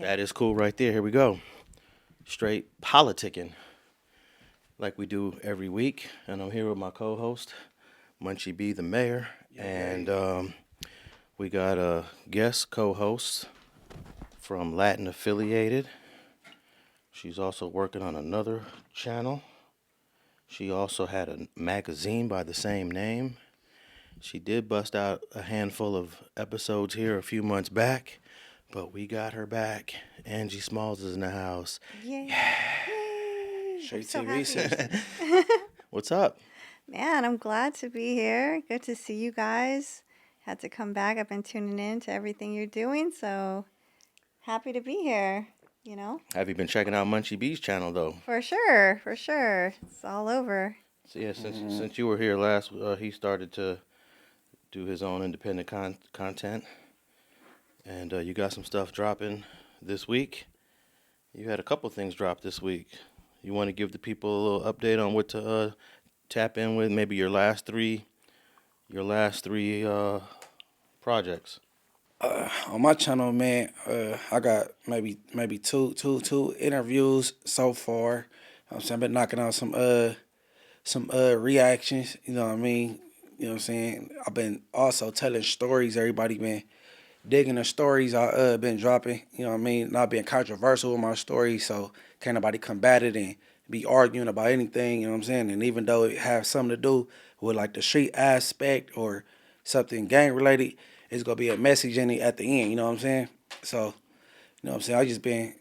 That is cool right there. Here we go. Straight politicking like we do every week. And I'm here with my co-host, Munchie B, the mayor. And we got a guest co-host from Latin Affiliated. She's also working on another channel. She also had a magazine by the same name. She did bust out a handful of episodes here a few months back. But we got her back. Angee Smallz is in the house. Yay. Yeah. StreetTV. What's up? Man, I'm glad to be here. Good to see you guys. Had to come back. I've been tuning in to everything you're doing, so happy to be here, you know? Have you been checking out Munchie B's channel, though? For sure. It's all over. So, yeah, since you were here last, he started to do his own independent content. And you got some stuff dropping this week. You had a couple things drop this week. You want to give the people a little update on what to tap in with? Maybe your last three projects. On my channel, man, I got maybe two interviews so far. I've been knocking out some reactions. You know what I mean? You know what I'm saying? I've been also telling stories. Everybody been digging the stories I've been dropping, you know what I mean? Not being controversial with my stories, so can't nobody combat it and be arguing about anything, you know what I'm saying? And even though it has something to do with like the street aspect or something gang related, it's gonna be a message in it at the end, you know what I'm saying? So, you know what I'm saying? I just been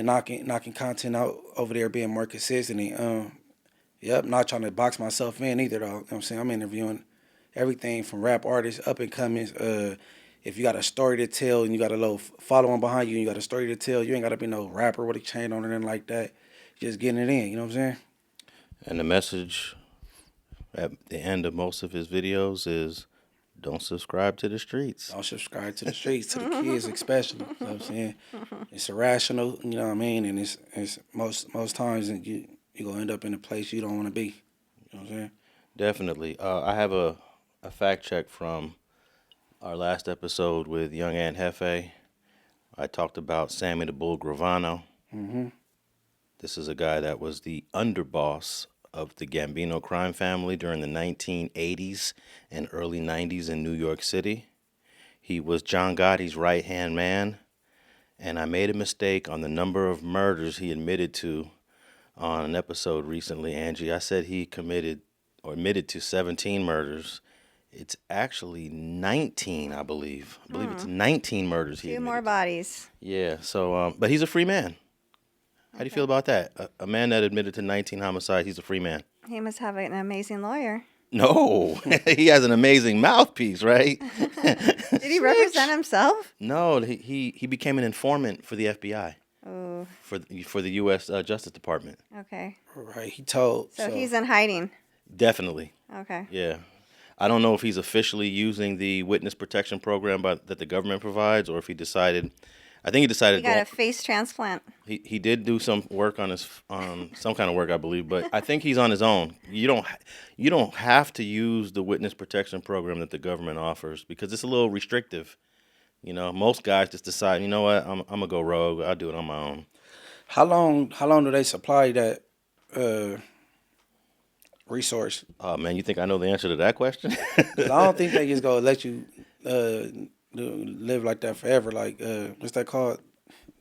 knocking content out over there, being more consistent and not trying to box myself in either though. You know what I'm saying? I'm interviewing everything from rap artists, up and comings, if you got a story to tell and you got a little following behind you and you got a story to tell, you ain't got to be no rapper with a chain on or anything like that. Just getting it in, you know what I'm saying? And the message at the end of most of his videos is don't subscribe to the streets. Don't subscribe to the streets, to the kids especially, you know what I'm saying? It's irrational, you know what I mean? And it's most times you going to end up in a place you don't want to be, you know what I'm saying? Definitely. I have a fact check from our last episode with Young Aunt Hefe. I talked about Sammy The Bull Gravano. Mm-hmm. This is a guy that was the underboss of the Gambino crime family during the 1980s and early 90s in New York City. He was John Gotti's right-hand man, and I made a mistake on the number of murders he admitted to on an episode recently, Angee. I said he admitted to 17 murders. It's actually 19, I believe. I believe it's 19 murders he admitted. 2 more bodies. Yeah, so, but he's a free man. How do you feel about that? A man that admitted to 19 homicides, he's a free man. He must have an amazing lawyer. No, he has an amazing mouthpiece, right? Did he represent himself? No, he became an informant for the FBI. Oh. For the U.S. Justice Department. Okay. Right, he told. So he's in hiding. Definitely. Okay. Yeah. I don't know if he's officially using the witness protection program that the government provides, or if he decided. I think he decided. He got a face transplant. He did do some work on some kind of work, I believe, but I think he's on his own. You don't have to use the witness protection program that the government offers because it's a little restrictive. You know, most guys just decide, you know what, I'm gonna go rogue. I'll do it on my own. How long do they supply that resource? Oh man, you think I know the answer to that question? 'Cause I don't think they just gonna let you live like that forever. Like what's that called?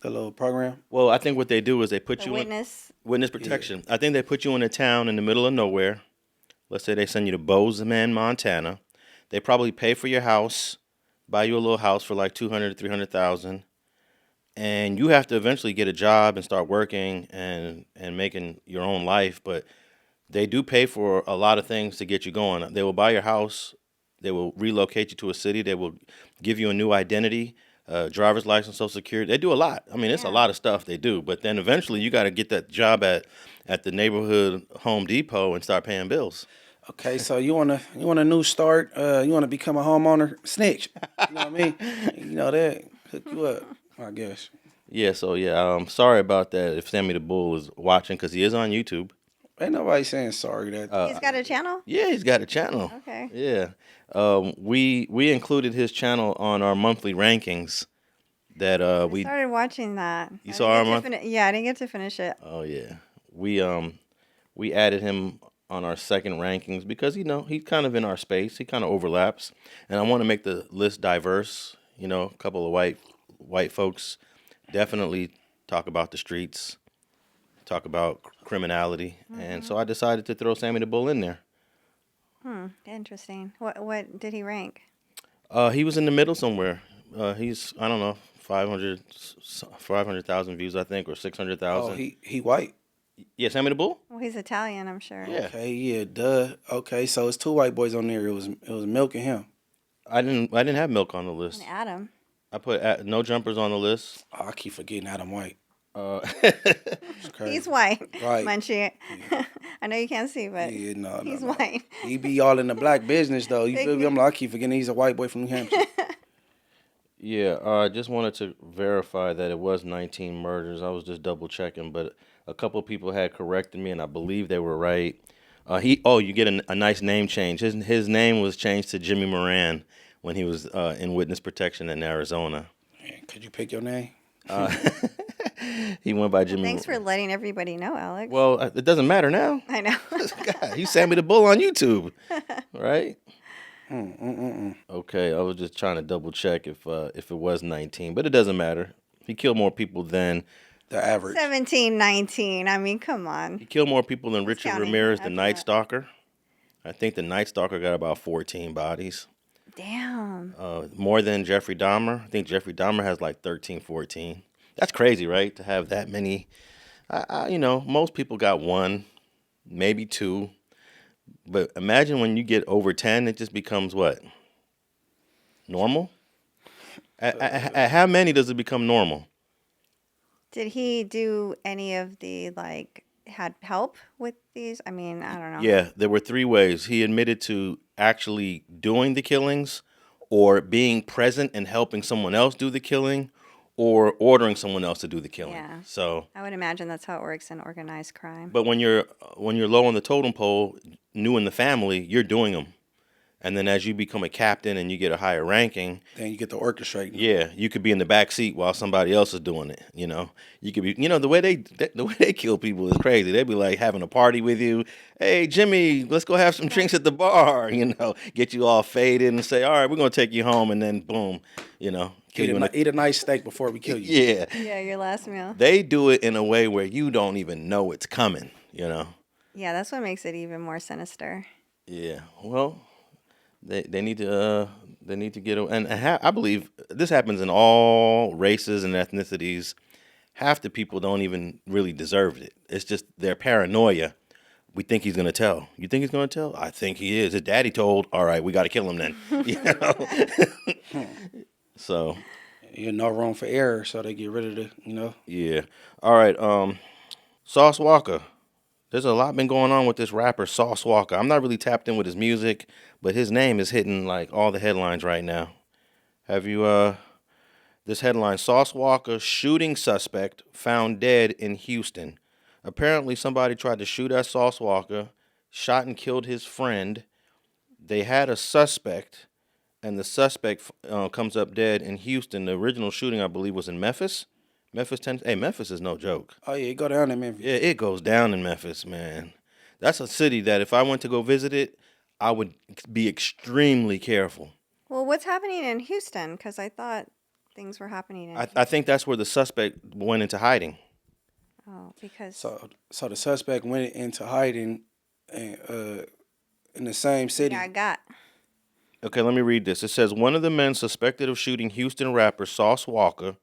The little program. Well, I think what they do is they put you witness. in witness protection. Yeah. I think they put you in a town in the middle of nowhere. Let's say they send you to Bozeman, Montana. They probably pay for your house, buy you a little house for like $200,000 to $300,000, and you have to eventually get a job and start working and making your own life. But they do pay for a lot of things to get you going. They will buy your house. They will relocate you to a city. They will give you a new identity, driver's license, Social Security. They do a lot. I mean, it's a lot of stuff they do. But then eventually you got to get that job at the neighborhood Home Depot and start paying bills. Okay, so you want a new start? You want to become a homeowner? Snitch. You know what I mean? You know that hook you up, I guess. Yeah. So yeah, sorry about that. If Sammy the Bull is watching, because he is on YouTube. Ain't nobody saying sorry that. He's got a channel? Yeah, he's got a channel. Okay. Yeah. We included his channel on our monthly rankings that I we. started watching that. You I saw didn't our get to month? Yeah, I didn't get to finish it. Oh yeah, we added him on our second rankings because he's kind of in our space. He kind of overlaps, and I want to make the list diverse. A couple of white folks definitely talk about the streets, talk about criminality, and so I decided to throw Sammy the Bull in there. Interesting. What did he rank? He was in the middle somewhere. He's I don't know 500,000 views I think or Oh, 600,000. he white. Yeah, Sammy the Bull. Well, he's Italian, I'm sure. Yeah. Okay, yeah, duh. Okay, so it's two white boys on there. It was Milk and him. I didn't have Milk on the And list. Adam. I put No Jumpers on the list. Oh, I keep forgetting Adam White. Uh, It's crazy. He's white. Right. Munchie. I know you can't see, but Yeah, no, he's no. white. He be all in the black business though. You feel me? I'm like, I keep forgetting he's a white boy from New Hampshire. yeah, I just wanted to verify that it was 19 murders. I was just double checking, but a couple people had corrected me, and I believe they were right. You get a nice name change. His name was changed to Jimmy Moran when he was in witness protection in Arizona. Man, could you pick your name? He went by Jimmy. Thanks for letting everybody know, Alex. Well, it doesn't matter now. I know. God, he's Sammy the Bull on YouTube, right? Okay, I was just trying to double check if it was 19, but it doesn't matter. He killed more people than The average. 17, 19. I mean, come he on. killed more people than Richard counting Ramirez, the after Night that. Stalker. I think the Night Stalker got about 14 bodies. Damn. More than Jeffrey Dahmer. I think Jeffrey Dahmer has like 13, 14. That's crazy, right? To have that many. Most people got one, maybe two. But imagine when you get over 10, it just becomes what? Normal? At how many does it become normal? Did he do any of the, had help with these? I mean, I don't know. Yeah, there were three ways. He admitted to actually doing the killings, or being present and helping someone else do the killing, or ordering someone else to do the killing. Yeah. So, I would imagine that's how it works in organized crime. but when you're low on the totem pole, new in the family, you're doing them. And then as you become a captain and you get a higher ranking, Then you get to orchestrate. yeah, you could be in the back seat while somebody else is doing it. You could be. The way they kill people is crazy. They'd be like having a party with you. Hey, Jimmy, let's go have some drinks at the bar. Get you all faded and say, all right, we're gonna take you home, and then boom, kill you. Eat a nice steak before we kill you. Yeah, Yeah, your last meal. they do it in a way where you don't even know it's coming. Yeah, that's what makes it even more sinister. Yeah. Well, they need to get and I believe this happens in all races and ethnicities. Half the people don't even really deserve it. It's just their paranoia. We think he's gonna tell. You think he's gonna tell? I think he is. His daddy told. All right, we got to kill him then. So. You're no room for error, so they get rid of the. Yeah. All right. Sauce Walka. There's a lot been going on with this rapper Sauce Walka. I'm not really tapped in with his music, but his name is hitting like all the headlines right now. Have you this headline, Sauce Walka shooting suspect found dead in Houston. Apparently somebody tried to shoot at Sauce Walka, shot and killed his friend. They had a suspect, and the suspect comes up dead in Houston. The original shooting, I believe, was in Memphis. Memphis, Tennessee. Hey, Memphis is no joke. Oh yeah, you go down there, Memphis. Yeah, it goes down in Memphis, man. That's a city that if I went to go visit it, I would be extremely careful. Well, what's happening in Houston? Because I thought things were happening in I think that's where the suspect went into hiding. Oh, because So the suspect went into hiding, in the same city. yeah, I got. Okay, let me read this. It says, one of the men suspected of shooting Houston rapper Sauce Walka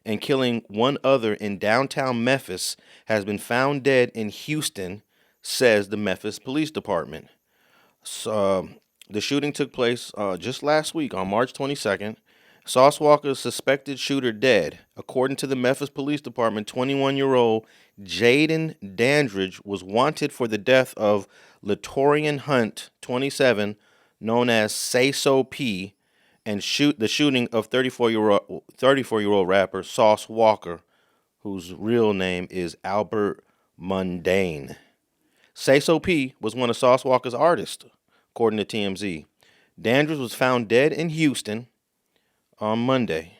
and killing one other in downtown Memphis has been found dead in Houston, says the Memphis Police Department. So, the shooting took place just last week on March 22nd. Sauce Walka's suspected shooter dead. According to the Memphis Police Department, 21-year-old Jayde Dandridge was wanted for the death of Latorian Hunt, 27, known as Sayso P, and the shooting of 34-year-old rapper Sauce Walka, whose real name is Alber Mondane. Sayso P was one of Sauce Walka's artists, according to TMZ. Dandridge was found dead in Houston on Monday.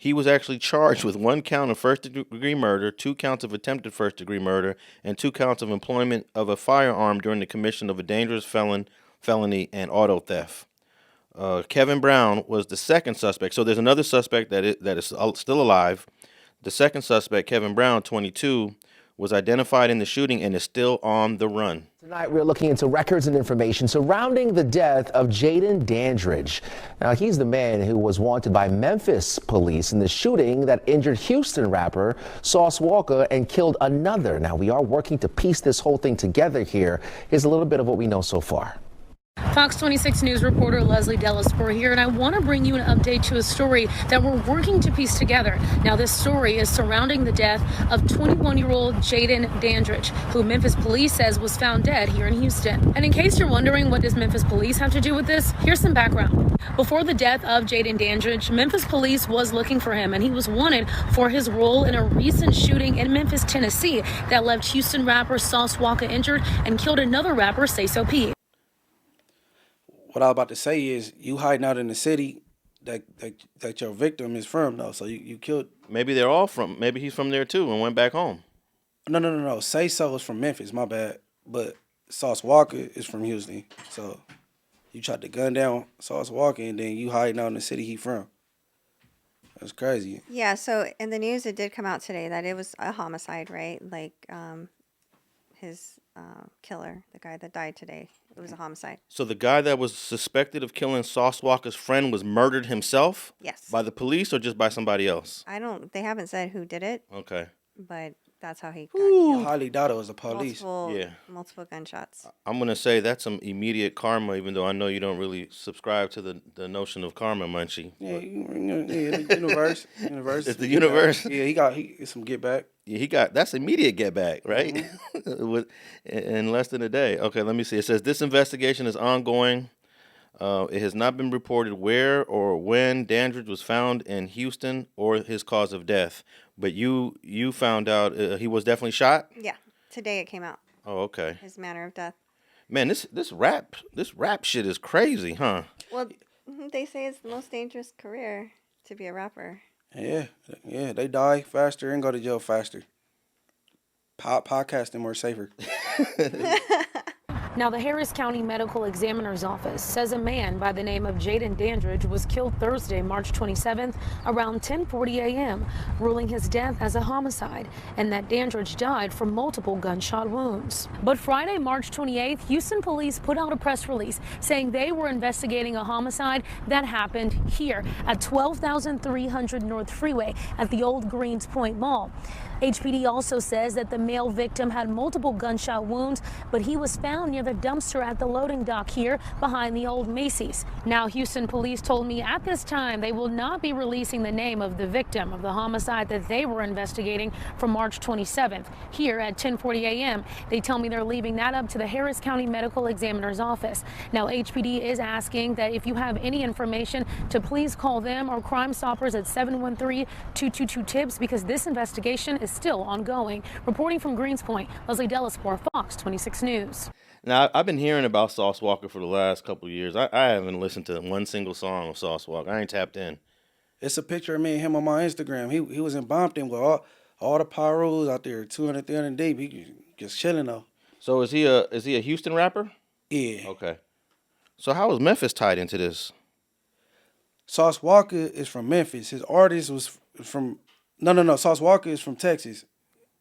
He was actually charged with 1 count of first-degree murder, 2 counts of attempted first-degree murder, and 2 counts of employment of a firearm during the commission of a dangerous felony and auto theft. Kevin Brown was the second suspect. So there's another suspect that is still alive. The second suspect, Kevin Brown, 22, was identified in the shooting and is still on the run. Tonight, we're looking into records and information surrounding the death of Jayde Dandridge. Now, he's the man who was wanted by Memphis police in the shooting that injured Houston rapper Sauce Walka and killed another. Now, we are working to piece this whole thing together here. Here's a little bit of what we know so far. Fox 26 News reporter Leslie Delasport here, and I want to bring you an update to a story that we're working to piece together. Now, this story is surrounding the death of 21-year-old Jayde Dandridge, who Memphis police says was found dead here in Houston. And in case you're wondering what does Memphis police have to do with this, here's some background. Before the death of Jayde Dandridge, Memphis police was looking for him, and he was wanted for his role in a recent shooting in Memphis, Tennessee that left Houston rapper Sauce Walka injured and killed another rapper, Sayso P. What I was about to say is you hiding out in the city that your victim is from, though. So you killed. Maybe they're all from. Maybe he's from there too and went back home. No. Sayso is from Memphis. My bad. But Sauce Walka is from Houston. So you tried to gun down Sauce Walka and then you hiding out in the city he from. That's crazy. Yeah, so in the news it did come out today that it was a homicide, right? Like his killer, the guy that died today, it was a homicide. So the guy that was suspected of killing Sauce Walka's friend was murdered himself? Yes. By the police or just by somebody else? They haven't said who did it, Okay. but that's how he got I killed. highly doubt it was the police. Multiple gunshots. I'm going to say that's some immediate karma, even though I know you don't really subscribe to the notion of karma, Munchie. Yeah, the universe. It's the universe. Yeah, he got some get back. Yeah, that's immediate get back, right? Mm-hmm. In less than a day. Okay, let me see. It says this investigation is ongoing. It has not been reported where or when Dandridge was found in Houston or his cause of death. But you found out he was definitely shot? Yeah, today it came out. Oh, okay. His manner of death. Man, this rap shit is crazy, huh? Well, they say it's the most dangerous career to be a rapper. Yeah, they die faster and go to jail faster. Podcasting more safer. Now, the Harris County Medical Examiner's Office says a man by the name of Jayde Dandridge was killed Thursday, March 27th, around 10:40 a.m., ruling his death as a homicide, and that Dandridge died from multiple gunshot wounds. But Friday, March 28th, Houston police put out a press release saying they were investigating a homicide that happened here at 12,300 North Freeway at the old Greens Point Mall. HPD also says that the male victim had multiple gunshot wounds, but he was found near the dumpster at the loading dock here behind the old Macy's. Now, Houston police told me at this time they will not be releasing the name of the victim of the homicide that they were investigating from March 27th. Here at 10:40 a.m., they tell me they're leaving that up to the Harris County Medical Examiner's Office. Now, HPD is asking that if you have any information to please call them or Crime Stoppers at 713-222-TIPS because this investigation is still ongoing. Reporting from Greens Point, Leslie Delasport, Fox 26 News. Now, I've been hearing about Sauce Walka for the last couple of years. I haven't listened to one single song of Sauce Walka. I ain't tapped in. It's a picture of me and him on my Instagram. He was in Bompton with all the pyros out there, 200, 300 deep. He just chilling though. So is he a Houston rapper? Yeah. Okay. So how is Memphis tied into this? Sauce Walka is from Memphis. His artist was from No. Sauce Walka is from Texas.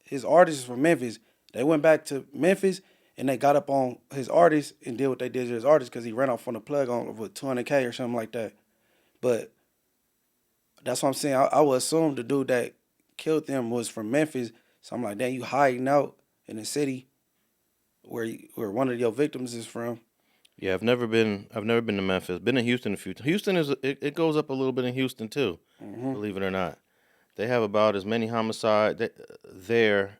His artist is from Memphis. They went back to Memphis and they got up on his artist and did what they did to his artist because he ran off on the plug on with 200K or something like that. But that's what I'm saying. I would assume the dude that killed them was from Memphis. So I'm like, damn, you hiding out in the city where one of your victims is from. Yeah, I've never been to Memphis. Been in Houston a few times. Houston it goes up a little bit in Houston too, believe it or not. They have about as many homicides there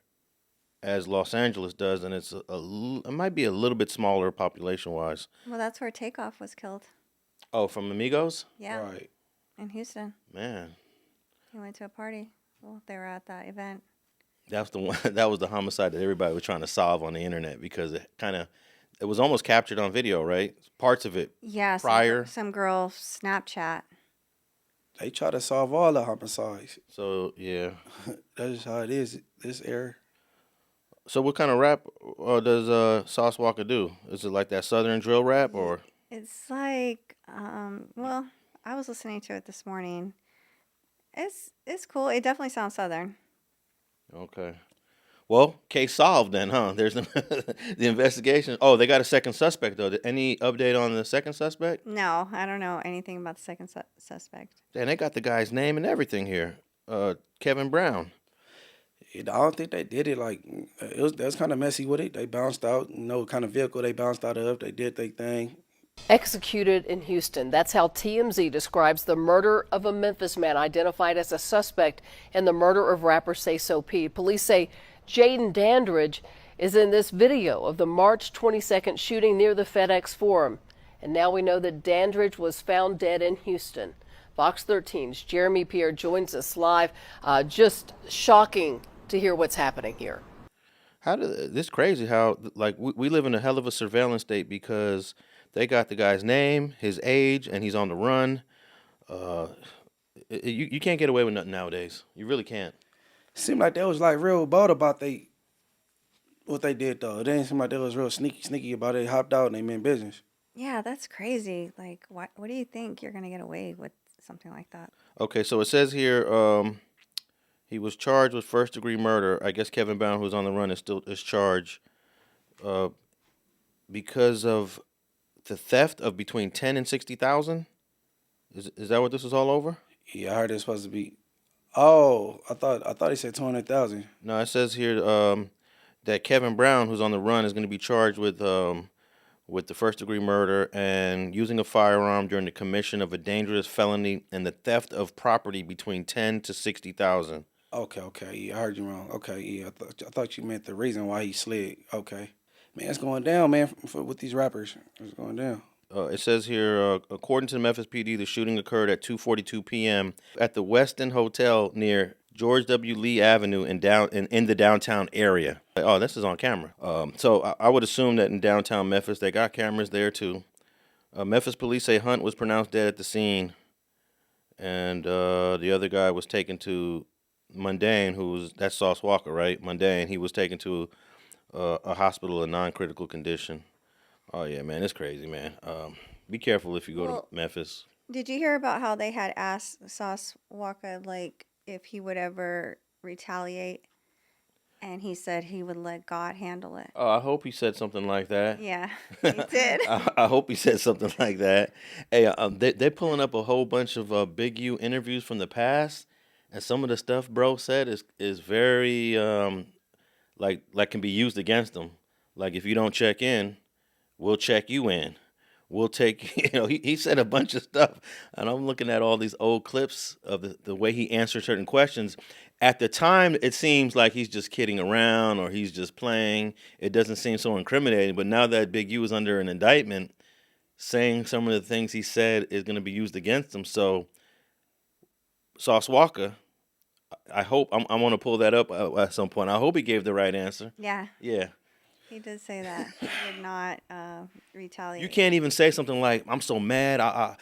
as Los Angeles does, and it might be a little bit smaller population-wise. Well, that's where Takeoff was killed. Oh, from Amigos? Yeah. Right. In Houston. Man. He went to a party. Well, they were at that event. That's the one. That was the homicide that everybody was trying to solve on the internet because it was almost captured on video, right? Parts of it. Yeah. Prior. Some girl Snapchat. They try to solve all the homicides. So yeah. That's just how it is this era. So what kind of rap does Sauce Walka do? Is it like that Southern drill rap or? It's like, well, I was listening to it this morning. It's cool. It definitely sounds Southern. Okay. Well, case solved then, huh? There's the investigation. Oh, they got a second suspect though. Any update on the second suspect? No, I don't know anything about the second suspect. And they got the guy's name and everything here. Kevin Brown. I don't think they did it like that's kind of messy with it. They bounced out, what kind of vehicle they bounced out of. They did their thing. Executed in Houston. That's how TMZ describes the murder of a Memphis man identified as a suspect in the murder of rapper Sayso P. Police say Jayde Dandridge is in this video of the March 22nd shooting near the FedEx Forum. And now we know that Dandridge was found dead in Houston. Fox 13's Jeremy Pierre joins us live. Just shocking to hear what's happening here. This crazy how like we live in a hell of a surveillance state because they got the guy's name, his age, and he's on the run. You can't get away with nothing nowadays. You really can't. Seemed like they was like real bold about what they did though. It didn't seem like they was real sneaky about it. They hopped out and they meant business. Yeah, that's crazy. Like, what do you think you're gonna get away with something like that? Okay, so it says here he was charged with first-degree murder. I guess Kevin Brown, who's on the run, is charged because of the theft of between 10 and 60,000. Is that what this is all over? Yeah, I heard it's supposed to be. Oh, I thought he said 200,000. No, it says here that Kevin Brown, who's on the run, is going to be charged with the first-degree murder and using a firearm during the commission of a dangerous felony and the theft of property between 10 to 60,000. Okay, yeah, I heard you wrong. Okay, yeah, I thought you meant the reason why he slid. Okay, man, it's going down, man, with these rappers. It's going down. It says here, according to the Memphis PD, the shooting occurred at 2:42 p.m. at the Westin Hotel near George W. Lee Avenue in the downtown area. Oh, this is on camera. So I would assume that in downtown Memphis, they got cameras there too. Memphis police say Hunt was pronounced dead at the scene, and the other guy was taken to Mondane, that's Sauce Walka, right? Mondane. He was taken to a hospital in non-critical condition. Oh yeah, man, it's crazy, man. Be careful if you go to Memphis. Did you hear about how they had asked Sauce Walka like if he would ever retaliate, and he said he would let God handle it? Oh, I hope he said something like that. Yeah, he did. I hope he said something like that. Hey, they're pulling up a whole bunch of Big U interviews from the past, and some of the stuff bro said is very like can be used against him. Like if you don't check in, we'll check you in. We'll take, he said a bunch of stuff. And I'm looking at all these old clips of the way he answered certain questions. At the time, it seems like he's just kidding around or he's just playing. It doesn't seem so incriminating. But now that Big U is under an indictment, saying some of the things he said is going to be used against him. So, Sauce Walka, I hope, I want to pull that up at some point. I hope he gave the right answer. Yeah. Yeah. He did say that he would not retaliate. You can't even say something like, "I'm so mad, I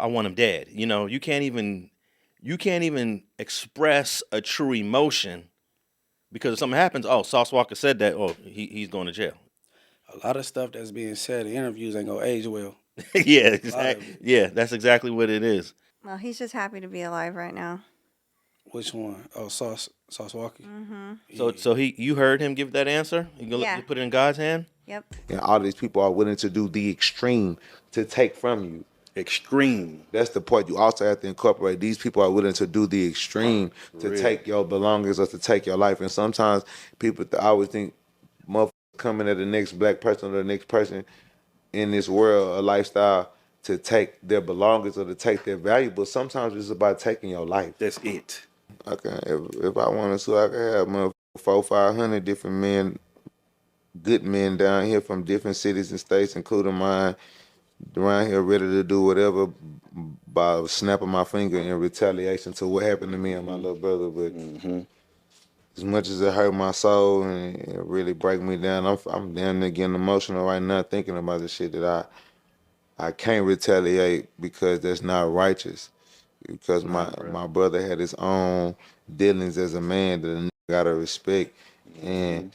want him dead." You can't even express a true emotion because if something happens. Oh, Sauce Walka said that. Oh, he's going to jail. A lot of stuff that's being said in interviews ain't gonna age well. Yeah, exactly. Yeah, that's exactly what it is. Well, he's just happy to be alive right now. Which one? Oh, Sauce Walka. Mm-hmm. So you heard him give that answer? You put it in God's hand? Yep. And all these people are willing to do the extreme to take from you. Extreme. That's the part you also have to incorporate. These people are willing to do the extreme to take your belongings or to take your life. And sometimes people always think motherfuckers coming at the next black person or the next person in this world, a lifestyle, to take their belongings or to take their valuables. Sometimes it's about taking your life. That's it. Okay, if I wanted to, I could have 400-500 different men, good men down here from different cities and states, including mine, around here ready to do whatever by snapping my finger in retaliation to what happened to me and my little brother. But as much as it hurt my soul and it really break me down, I'm damn near getting emotional right now thinking about the shit that I can't retaliate because that's not righteous. because my brother had his own dealings as a man that a nigga gotta respect, and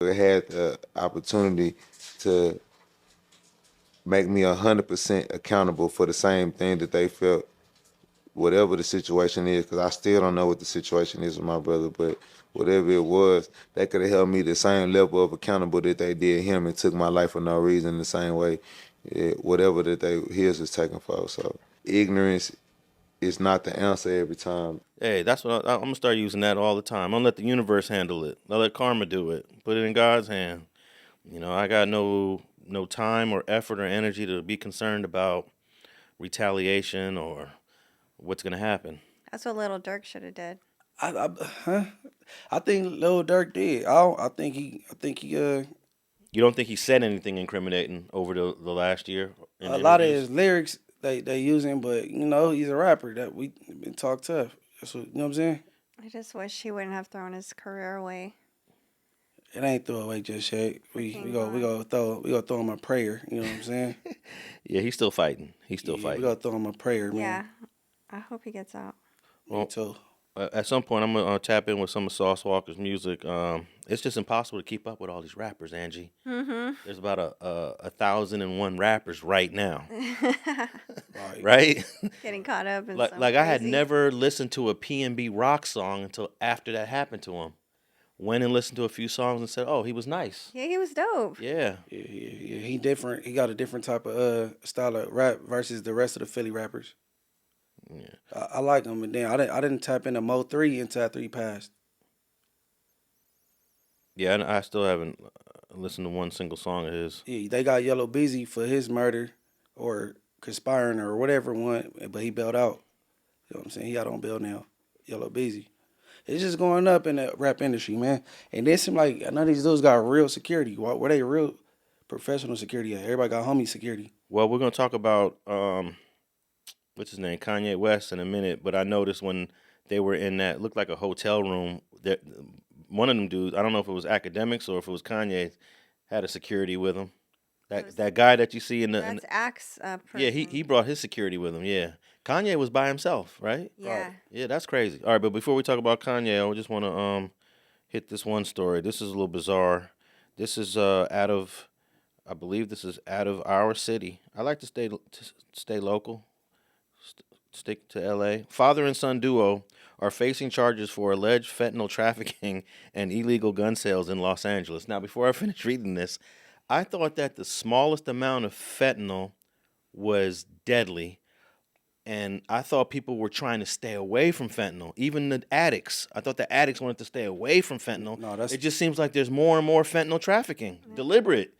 had the opportunity to make me 100% accountable for the same thing that they felt, whatever the situation is, because I still don't know what the situation is with my brother, but whatever it was, they could have held me the same level of accountable that they did him and took my life for no reason the same way, whatever that his was taken for. So ignorance is not the answer every time. Hey, that's what I'm gonna start using that all the time. I'm gonna let the universe handle it. I'll let karma do it. Put it in God's hand. You know, I got no time or effort or energy to be concerned about retaliation or what's gonna happen. That's what Little Dirk should have did. I think Lil Durk did. I think he You don't think he said anything incriminating over the last year? In a lot of interviews? his lyrics they using, but you know he's a rapper that we been talk tough. That's what, you know what I'm saying. I just wish he wouldn't have thrown his career away. It ain't throw away just yet. We Freaking go throw him a prayer. You know what I'm saying? Yeah, he's still fighting. He's still We fighting. gonna throw him a prayer, man. Yeah, I hope he gets out. Me too. At some point, I'm gonna tap in with some of Sauce Walka's music. It's just impossible to keep up with all these rappers, Angee. Mm-hmm. There's about a 1,001 rappers right now, Right. right? Getting caught up in like some like I had crazy- never listened to a P&B rock song until after that happened to him. Went and listened to a few songs and said, "Oh, he was nice." Yeah, he was dope. Yeah. Yeah. He different. He got a different type of style of rap versus the rest of the Philly rappers. Yeah. I like him, and then I didn't tap into Mo 3 until after he passed. Yeah, and I still haven't listened to one single song of his. Yeah, they got Yellow Busy for his murder or conspiring or whatever one, but he bailed out. You know what I'm saying? He out on bail now. Yellow Busy. It's just going up in the rap industry, man. And it seem like none of these dudes got real security. Were they real professional security at? Everybody got homie security. Well, we're gonna talk about what's his name, Kanye West, in a minute. But I noticed when they were in that looked like a hotel room, that one of them dudes, I don't know if it was Akademiks or if it was Kanye, had a security with him. That guy that you see in the That's Axe. yeah, he brought his security with him. Yeah, Kanye was by himself, right? Yeah. Yeah, that's crazy. All right, but before we talk about Kanye, I just want to hit this one story. This is a little bizarre. This is I believe this is out of our city. I like to stay local, stick to L.A. Father and son duo are facing charges for alleged fentanyl trafficking and illegal gun sales in Los Angeles. Now, before I finish reading this, I thought that the smallest amount of fentanyl was deadly, and I thought people were trying to stay away from fentanyl. Even the addicts. I thought the addicts wanted to stay away from fentanyl. No, that's It just seems like there's more and more fentanyl trafficking. Deliberate.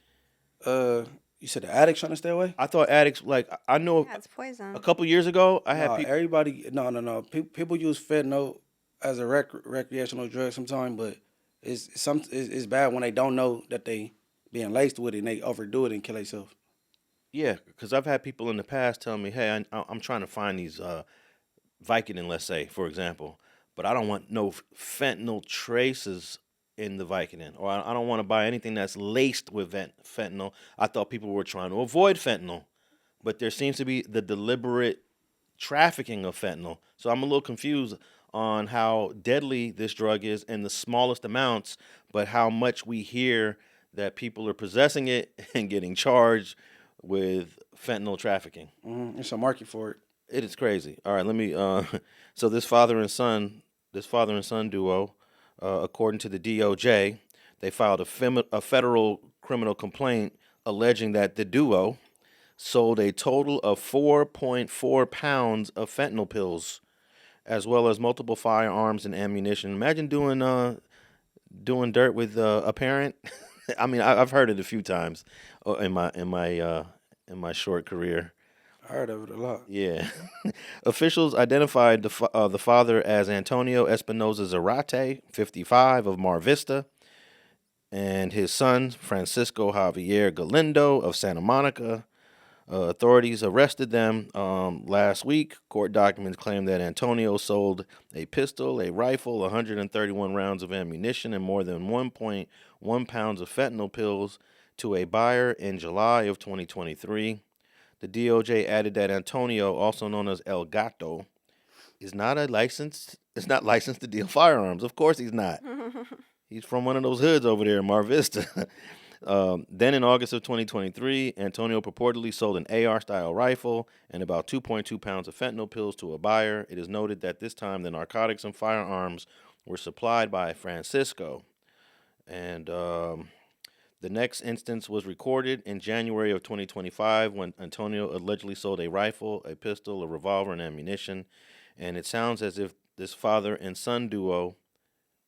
You said the addicts trying to stay away? I thought addicts, like, I know Yeah, it's poison. a couple years ago, I had No, people. everybody. No. People use fentanyl as a recreational drug sometimes, but it's bad when they don't know that they being laced with it and they overdo it and kill themselves. Yeah, because I've had people in the past tell me, hey, I'm trying to find these Vicodin, let's say, for example, but I don't want no fentanyl traces in the Vicodin, or I don't want to buy anything that's laced with fentanyl. I thought people were trying to avoid fentanyl, but there seems to be the deliberate trafficking of fentanyl. So I'm a little confused on how deadly this drug is in the smallest amounts, but how much we hear that people are possessing it and getting charged with fentanyl trafficking. It's a market for it. It is crazy. All right, let me. So this father and son duo, according to the DOJ, they filed a federal criminal complaint alleging that the duo sold a total of 4.4 pounds of fentanyl pills, as well as multiple firearms and ammunition. Imagine doing dirt with a parent. I mean, I've heard it a few times in my short career. I heard of it a lot. Yeah. Officials identified the father as Antonio Espinoza Zarate, 55, of Mar Vista, and his son, Francisco Javier Galindo of Santa Monica. Authorities arrested them last week. Court documents claim that Antonio sold a pistol, a rifle, 131 rounds of ammunition, and more than 1.1 pounds of fentanyl pills to a buyer in July of 2023. The DOJ added that Antonio, also known as El Gato, is not licensed to deal firearms. Of course he's not. He's from one of those hoods over there in Mar Vista. Then in August of 2023, Antonio purportedly sold an AR-style rifle and about 2.2 pounds of fentanyl pills to a buyer. It is noted that this time the narcotics and firearms were supplied by Francisco. And the next instance was recorded in January of 2025 when Antonio allegedly sold a rifle, a pistol, a revolver, and ammunition. And it sounds as if this father and son duo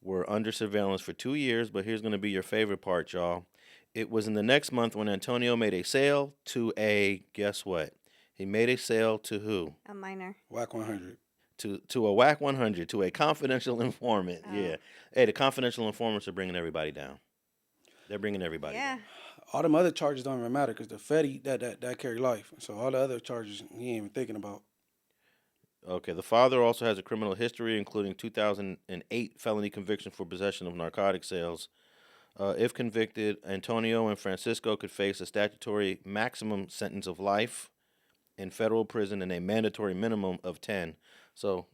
were under surveillance for 2 years, but here's going to be your favorite part, y'all. It was in the next month when Antonio made a sale to guess what? He made a sale to who? A minor. Whack 100. To a Whack 100, to a confidential informant. Oh. Yeah. Hey, the confidential informants are bringing everybody down. They're bringing everybody Yeah. down. All them other charges don't even matter because the Fetty, that carry life. So all the other charges he ain't even thinking about. Okay, the father also has a criminal history, including 2008 felony conviction for possession of narcotic sales. If convicted, Antonio and Francisco could face a statutory maximum sentence of life in federal prison and a mandatory minimum of 10. So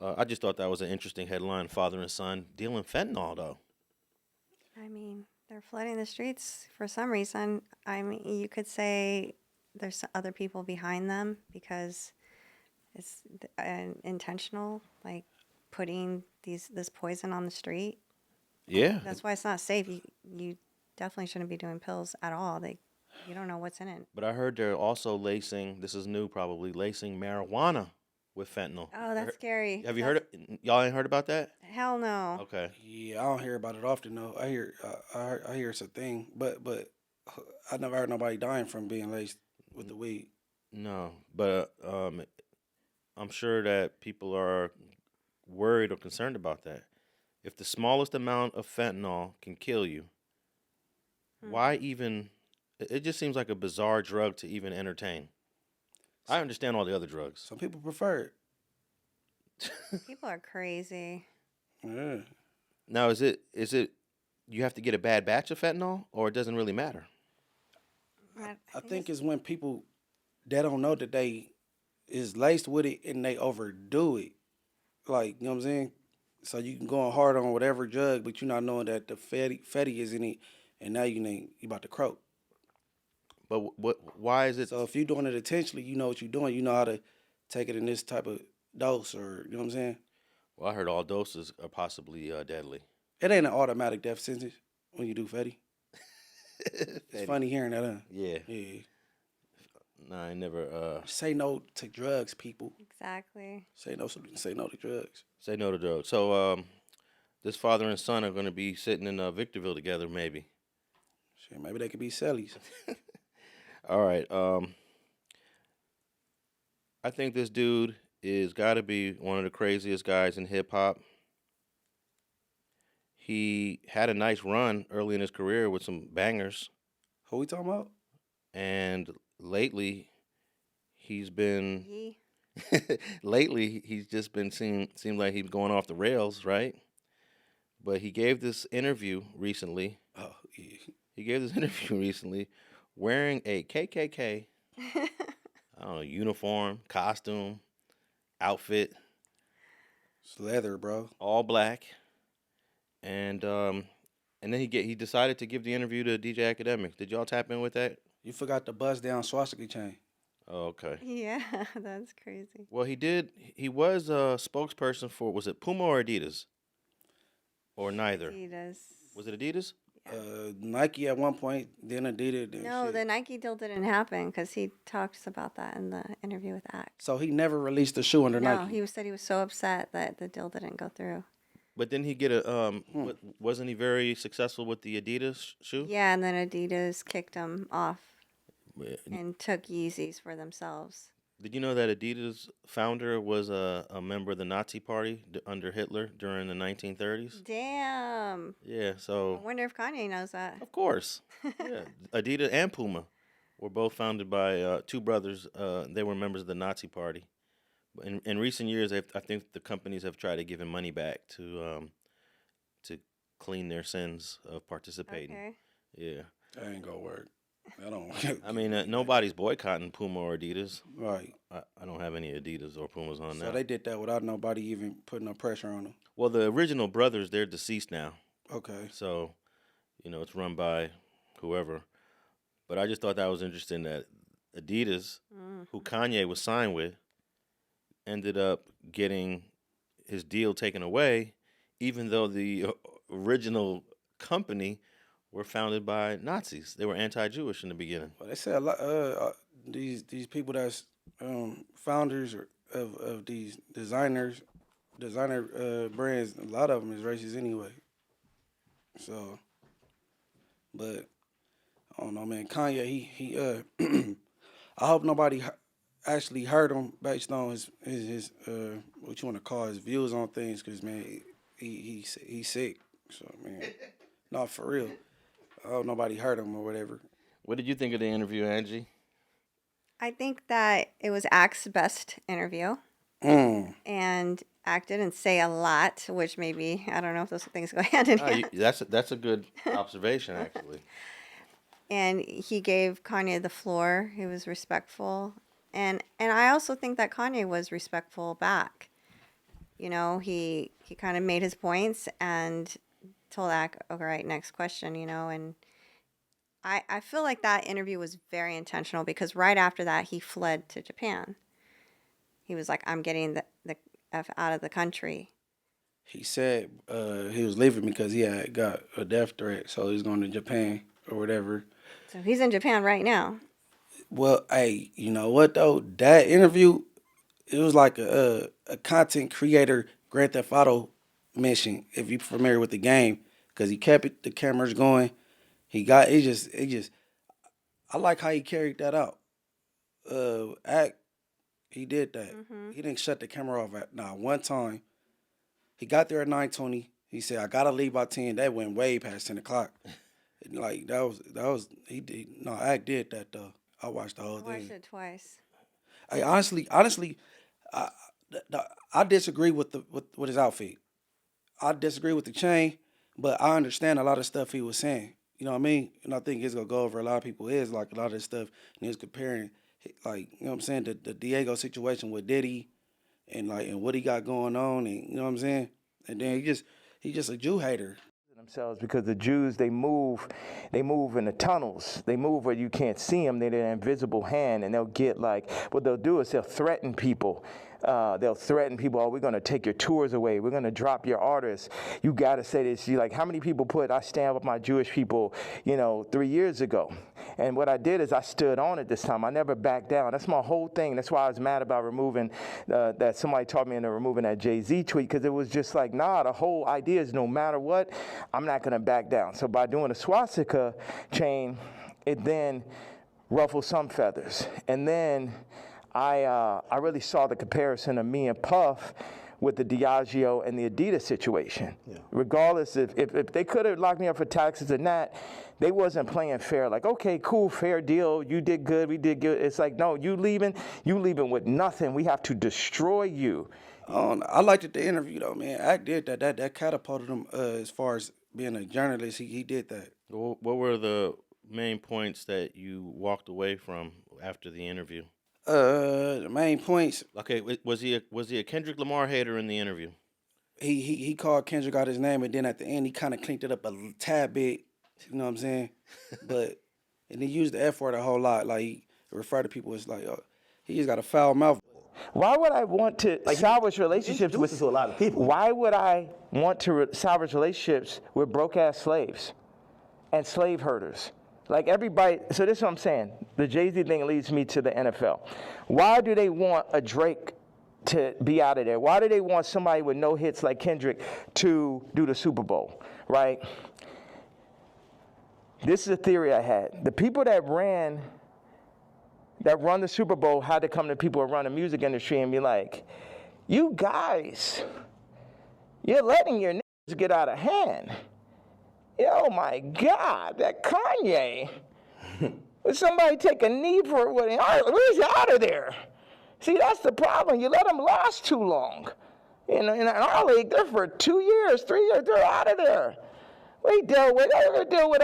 I just thought that was an interesting headline, father and son dealing fentanyl, though. I mean, they're flooding the streets for some reason. I mean, you could say there's other people behind them because it's intentional, like putting this poison on the street. Yeah. That's why it's not safe. You definitely shouldn't be doing pills at all. You don't know what's in it. But I heard they're also lacing, this is new probably, lacing marijuana with fentanyl. Oh, that's scary. Have you heard it? Y'all ain't heard about that? Hell no. Okay. Yeah, I don't hear about it often though. I hear it's a thing, but I never heard nobody dying from being laced with the weed. No, but I'm sure that people are worried or concerned about that. If the smallest amount of fentanyl can kill you, why even? It just seems like a bizarre drug to even entertain. I understand all the other drugs. Some people prefer it. People are crazy. Yeah. Now, is it you have to get a bad batch of fentanyl, or it doesn't really matter? I think it's when people they don't know that they is laced with it and they overdo it. Like, you know what I'm saying? So you can go hard on whatever drug, but you're not knowing that the fatty is in it, and now you about to croak. But why is it? So if you're doing it intentionally, you know what you're doing. You know how to take it in this type of dose, or you know what I'm saying? Well, I heard all doses are possibly deadly. It ain't an automatic death sentence when you do fatty. It's funny hearing that, huh? Yeah. Yeah. No, I never. Say no to drugs, people. Exactly. Say no to drugs. Say no to drugs. So, this father and son are going to be sitting in Victorville together, maybe. Shit, maybe they could be cellies. All right. I think this dude is got to be one of the craziest guys in hip hop. He had a nice run early in his career with some bangers, Who we talking about? and lately he's been He. lately he's just been seemed like he's going off the rails, right? But he gave this interview recently. Oh, yeah. He gave this interview recently wearing a KKK, I don't know, uniform, costume, outfit, It's leather, bro. all black, and then he decided to give the interview to DJ Akademiks. Did y'all tap in with that? You forgot the bust down swastika chain. Oh, okay. Yeah, that's crazy. Well, he did. He was a spokesperson for, was it Puma or Adidas, or neither? Adidas. Was it Adidas? Nike at one point, then Adidas. Then No, shit. the Nike deal didn't happen because he talks about that in the interview with Axe. So he never released the shoe under No, Nike. he said he was so upset that the deal didn't go through. But didn't he get a wasn't he very successful with the Adidas shoe? Yeah, and then Adidas kicked him off Yeah. and took Yeezys for themselves. Did you know that Adidas founder was a member of the Nazi Party under Hitler during the 1930s? Damn. Yeah, I so wonder if Kanye knows that. of course, yeah, Adidas and Puma were both founded by two brothers. They were members of the Nazi Party. In recent years, I think the companies have tried to give him money back to clean their sins of participating. Okay. Yeah. That ain't gonna work. I don't. I mean, nobody's boycotting Puma or Adidas. Right. I don't have any Adidas or Pumas on now. So they did that without nobody even putting no pressure on them. Well, the original brothers, they're deceased now. Okay. So, it's run by whoever. But I just thought that was interesting that Adidas, who Kanye was signed with, ended up getting his deal taken away, even though the original company were founded by Nazis. They were anti-Jewish in the beginning. Well, they say a lot. These people that's founders of these designer brands. A lot of them is racist anyway. So, but I don't know, man. Kanye, he I hope nobody actually hurt him based on his what you want to call his views on things, because man, he's sick. So man, not for real. I hope nobody hurt him or whatever. What did you think of the interview, Angee? I think that it was Act's best interview. And Act didn't say a lot, which maybe, I don't know if those things go hand in hand. That's a good observation, actually. And he gave Kanye the floor. He was respectful. And I also think that Kanye was respectful back. He kind of made his points and told Act, all right, next question, and I feel like that interview was very intentional, because right after that, he fled to Japan. He was like, I'm getting the F out of the country. He said he was leaving because he had got a death threat, so he's going to Japan or whatever. So he's in Japan right now. Well, hey, you know what though? That interview, it was like a content creator Grand Theft Auto mission, if you're familiar with the game, because he kept the cameras going. It just, I like how he carried that out. Act, he did that. Mm-hmm. He didn't shut the camera off at not one time. He got there at 9:20. He said, I gotta leave by 10. That went way past 10 o'clock. Like that was he did. No, Act did that though. I watched the whole thing. I watched it twice. I honestly, I disagree with his outfit. I disagree with the chain, but I understand a lot of stuff he was saying. You know what I mean? And I think it's gonna go over a lot of people's heads, like a lot of this stuff. And he was comparing, like, you know what I'm saying, the Diego situation with Diddy, and what he got going on, and you know what I'm saying. And then he just a Jew hater. Themselves, because the Jews, they move in the tunnels. They move where you can't see them. They're an invisible hand, and they'll get what they'll do is they'll threaten people. Oh, we're going to take your tours away. We're going to drop your artists. You got to say this. How many people I stand with my Jewish people, 3 years ago. And what I did is I stood on it this time. I never backed down. That's my whole thing. That's why I was mad about removing, that somebody taught me into removing that Jay-Z tweet, because it was just like, nah, the whole idea is no matter what, I'm not going to back down. So by doing a swastika chain, it then ruffled some feathers. And then I really saw the comparison of me and Puff with the Diageo and the Adidas situation. Yeah. Regardless, if they could have locked me up for taxes and that, they wasn't playing fair. Like, okay, cool, fair deal. You did good, we did good. It's like, no, you leaving with nothing. We have to destroy you. I liked the interview though, man. Act did that. That catapulted him as far as being a journalist. He did that. What were the main points that you walked away from after the interview? The main points. Okay, was he a Kendrick Lamar hater in the interview? He called Kendrick out his name, and then at the end he kind of cleaned it up a tad bit. You know what I'm saying? And he used the F word a whole lot. Like, he referred to people as like, he just got a foul mouth. Why would I want to salvage relationships with a lot of people? Why would I want to salvage relationships with broke-ass slaves and slave herders? Like everybody, so this is what I'm saying. The Jay-Z thing leads me to the NFL. Why do they want a Drake to be out of there? Why do they want somebody with no hits like Kendrick to do the Super Bowl, right? This is a theory I had. The people that run the Super Bowl had to come to people who run the music industry and be like, you guys, you're letting your niggas get out of hand. Oh my God, that Kanye. Would somebody take a knee for it? Where's he out of there? See, that's the problem. You let them last too long. In our league, they're for 2 years, 3 years, they're out of there. We ever deal with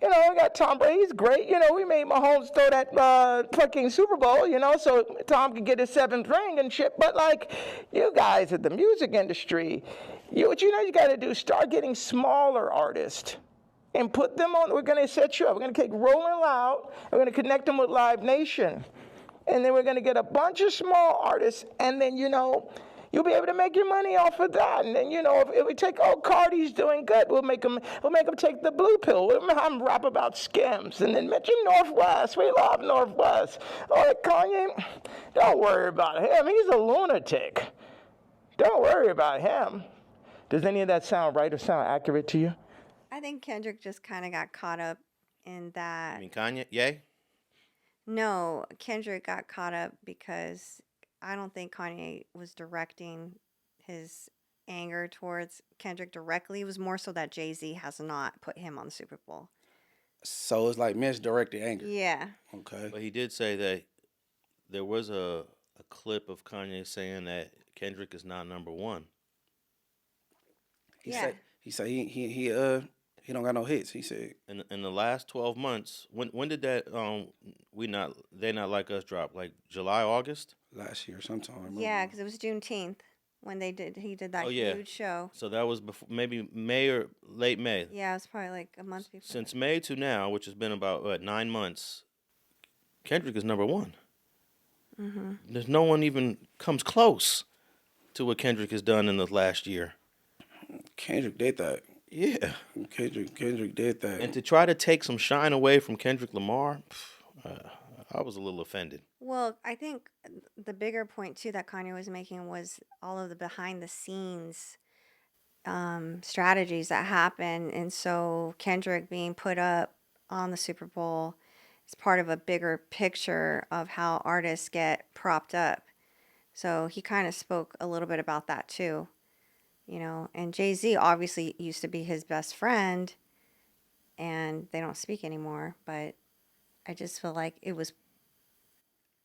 You know, we got Tom Brady. He's great. You know, we made Mahomes throw that fucking Super Bowl, you know, so Tom could get his 7th ring and shit. But, like, you guys at the music industry, what you know you got to do, start getting smaller artists and put them on. We're going to set you up. We're going to take Rolling Loud. We're going to connect them with Live Nation. And then we're going to get a bunch of small artists. And then, you know, you'll be able to make your money off of that. And then, you know, if we take, Cardi's doing good, we'll make them take the blue pill. We'll have them rap about skims. And then mention Northwest. We love Northwest. Oh, Kanye, don't worry about him. He's a lunatic. Don't worry about him. Does any of that sound right or sound accurate to you? I think Kendrick just kind of got caught up in that. I mean, Kanye, yay? No, Kendrick got caught up because I don't think Kanye was directing his anger towards Kendrick directly. It was more so that Jay-Z has not put him on the Super Bowl. So it's like misdirected anger. Yeah. Okay. But he did say that there was a clip of Kanye saying that Kendrick is not number one. He said he don't got no hits. He said In the last 12 months, when did that They Not Like Us drop? Like July, August? last year sometime. Yeah, because it was Juneteenth when he did that huge show. So that was before, maybe May or late May. Yeah, it was probably like a month before. Since May to now, which has been about 9 months, Kendrick is number one. Mm-hmm. There's no one even comes close to what Kendrick has done in the last year. Kendrick did that. Yeah. Kendrick did that. And to try to take some shine away from Kendrick Lamar, I was a little offended. Well, I think the bigger point too that Kanye was making was all of the behind the scenes strategies that happen, and so Kendrick being put up on the Super Bowl is part of a bigger picture of how artists get propped up. So he kind of spoke a little bit about that too, you know. And Jay-Z obviously used to be his best friend, and they don't speak anymore. But I just feel like it was.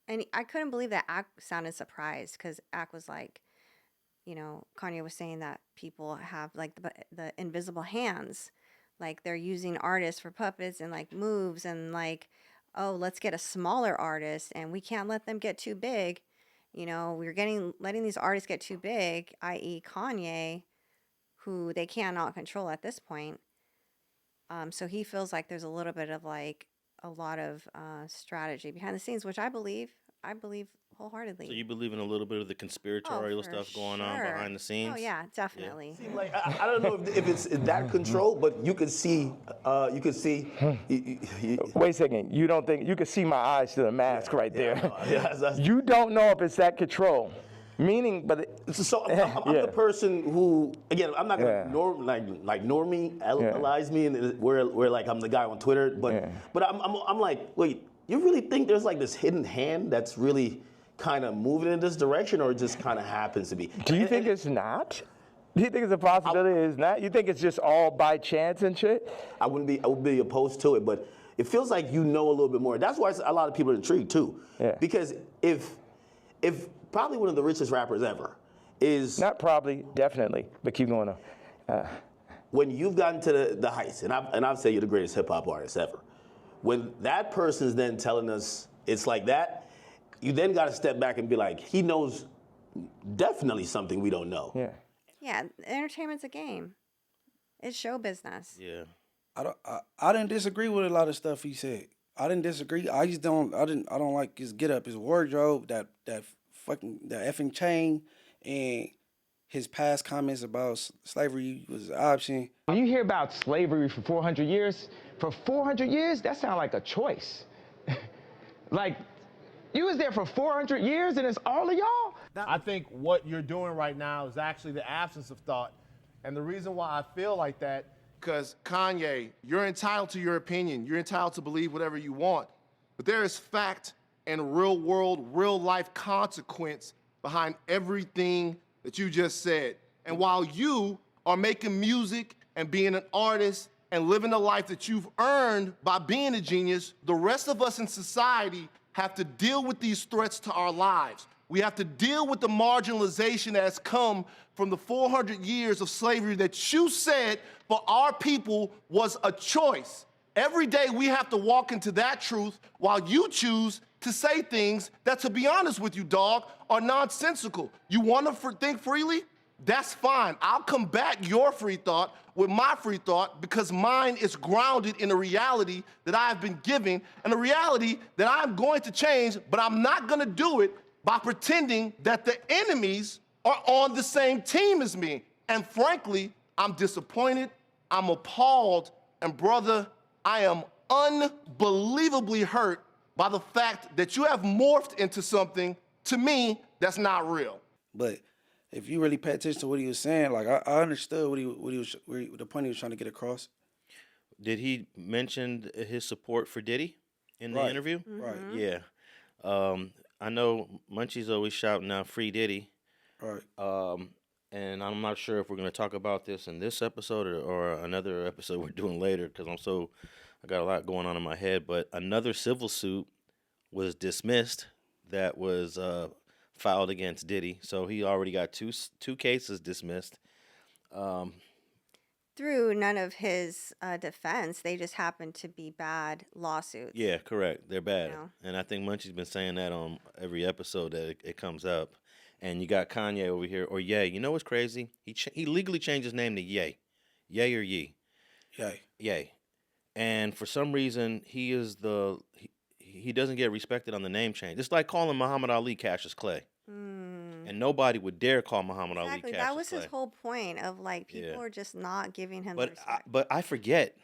And I couldn't believe that Ak sounded surprised, because Ak was like, you know, Kanye was saying that people have like the invisible hands, like they're using artists for puppets and like moves, and like, oh, let's get a smaller artist and we can't let them get too big. You know, letting these artists get too big, i.e. Kanye, who they cannot control at this point. So he feels like there's a little bit of like a lot of strategy behind the scenes, which I believe wholeheartedly. So you believe in a little bit of the conspiratorial stuff going on behind the scenes? Oh yeah, definitely. Yeah. Like I don't know if it's that control, but you could see. Wait a second. You don't think you can see my eyes through the mask right there? You don't know if it's that control. Meaning, but so I'm the person who, again, I'm not gonna normalize me, and where like I'm the guy on Twitter, but I'm like, wait, you really think there's like this hidden hand that's really kind of moving in this direction, or it just kind of happens to be? Do you think it's not? Do you think it's a possibility it's not? You think it's just all by chance and shit? I would be opposed to it, but it feels like you know a little bit more. That's why a lot of people are intrigued too. Yeah. Because if probably one of the richest rappers ever is not probably, definitely, but keep going on. When you've gotten to the heights, and I'd say you're the greatest hip hop artist ever. When that person's then telling us it's like that, you then got to step back and be like, he knows definitely something we don't know. Yeah. Yeah, entertainment's a game. It's show business. Yeah. I didn't disagree with a lot of stuff he said. I didn't disagree. I don't like his get up, his wardrobe, that effing chain, and his past comments about slavery was an option. When you hear about slavery for 400 years, that sounds like a choice. Like, you was there for 400 years and it's all of y'all? I think what you're doing right now is actually the absence of thought. And the reason why I feel like that, because Kanye, you're entitled to your opinion. You're entitled to believe whatever you want. But there is fact and real world, real life consequence behind everything that you just said. And while you are making music and being an artist and living the life that you've earned by being a genius, the rest of us in society have to deal with these threats to our lives. We have to deal with the marginalization that has come from the 400 years of slavery that you said for our people was a choice. Every day we have to walk into that truth while you choose to say things that, to be honest with you, dog, are nonsensical. You want to think freely? That's fine. I'll combat your free thought with my free thought because mine is grounded in a reality that I've been given and a reality that I'm going to change, but I'm not going to do it by pretending that the enemies are on the same team as me. And frankly, I'm disappointed, I'm appalled, and brother, I am unbelievably hurt by the fact that you have morphed into something, to me, that's not real. But if you really pay attention to what he was saying, like I understood the point he was trying to get across. Did he mention his support for Diddy in the interview? Right. Yeah. I know Munchie's always shouting out "Free Diddy." Right. And I'm not sure if we're going to talk about this in this episode or another episode we're doing later because I got a lot going on in my head. But another civil suit was dismissed that was filed against Diddy. So he already got two cases dismissed. Through none of his defense, they just happen to be bad lawsuits. Yeah, correct. They're bad. You know? And I think Munchie's been saying that on every episode that it comes up. And you got Kanye over here, or Ye. You know what's crazy? He legally changed his name to Ye. Ye or Ye? Ye. Ye. And for some reason, he doesn't get respected on the name change. It's like calling Muhammad Ali Cassius Clay. And nobody would dare call Muhammad Ali Cassius Clay. That was his whole point of like people are just not giving him the respect. But I forget.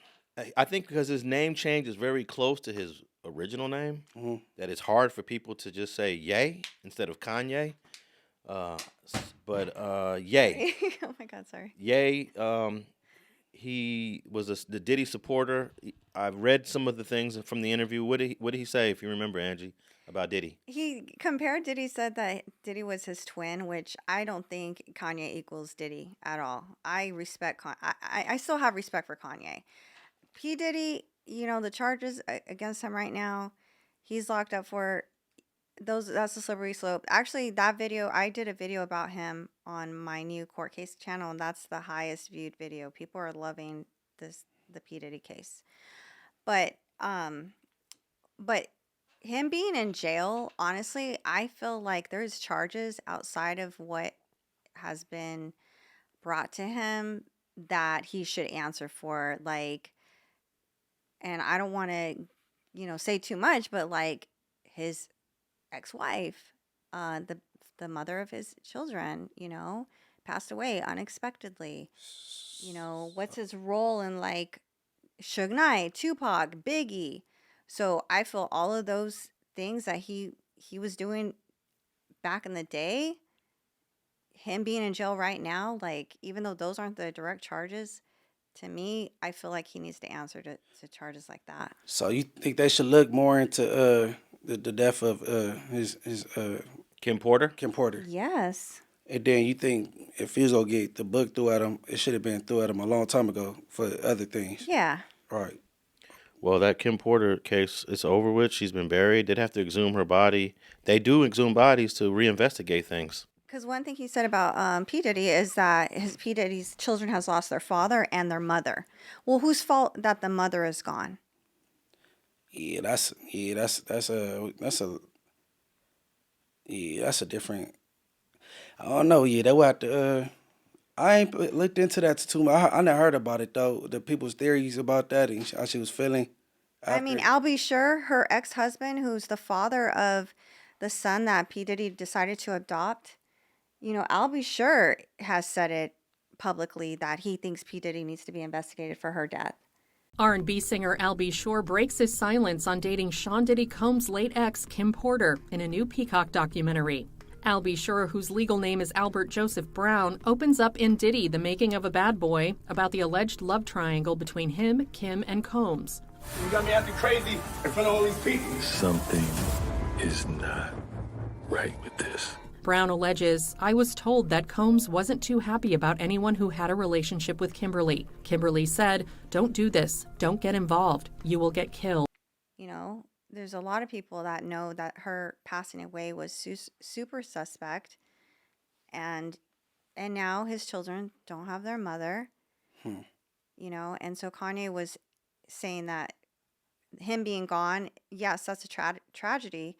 I think because his name change is very close to his original name, that it's hard for people to just say Ye instead of Kanye. Ye. Oh my God, sorry. Ye, he was the Diddy supporter. I've read some of the things from the interview. What did he say, if you remember, Angee, about Diddy? He compared Diddy, said that Diddy was his twin, which I don't think Kanye equals Diddy at all. I respect I still have respect for Kanye. P. Diddy, the charges against him right now, he's locked up for that's a slippery slope. Actually, that video, I did a video about him on my new court case channel, and that's the highest viewed video. People are loving the P. Diddy case. But him being in jail, honestly, I feel like there's charges outside of what has been brought to him that he should answer for. Like, and I don't want to, say too much, but like his ex-wife, the mother of his children, passed away unexpectedly. What's his role in like Suge Knight, Tupac, Biggie? So I feel all of those things that he was doing back in the day, him being in jail right now, like even though those aren't the direct charges, to me, I feel like he needs to answer to charges like that. So you think they should look more into the death of his Kim Porter? Kim Porter. Yes. And then you think if he was gonna get the book threw at him, it should have been threw at him a long time ago for other things. Yeah. Right. Well, that Kim Porter case, it's over with. She's been buried. They'd have to exhume her body. They do exhume bodies to reinvestigate things. Because one thing he said about P. Diddy is that P. Diddy's children has lost their father and their mother. Well, whose fault that the mother is gone? Yeah, that's a different. I don't know. Yeah, they would have to. I ain't looked into that too much. I never heard about it though. The people's theories about that and how she was feeling. I mean, Albee, her ex-husband, who's the father of the son that P. Diddy decided to adopt. Albee has said it publicly that he thinks P. Diddy needs to be investigated for her death. R&B singer Albee breaks his silence on dating Sean Diddy Combs' late ex, Kim Porter, in a new Peacock documentary. Albee, whose legal name is Albert Joseph Brown, opens up in Diddy, the Making of a Bad Boy, about the alleged love triangle between him, Kim, and Combs. You got me acting crazy in front of all these people. Something is not right with this. Brown alleges, I was told that Combs wasn't too happy about anyone who had a relationship with Kimberly. Kimberly said, don't do this. Don't get involved. You will get killed. There's a lot of people that know that her passing away was super suspect. And now his children don't have their mother. And so Kanye was saying that him being gone, yes, that's a tragedy,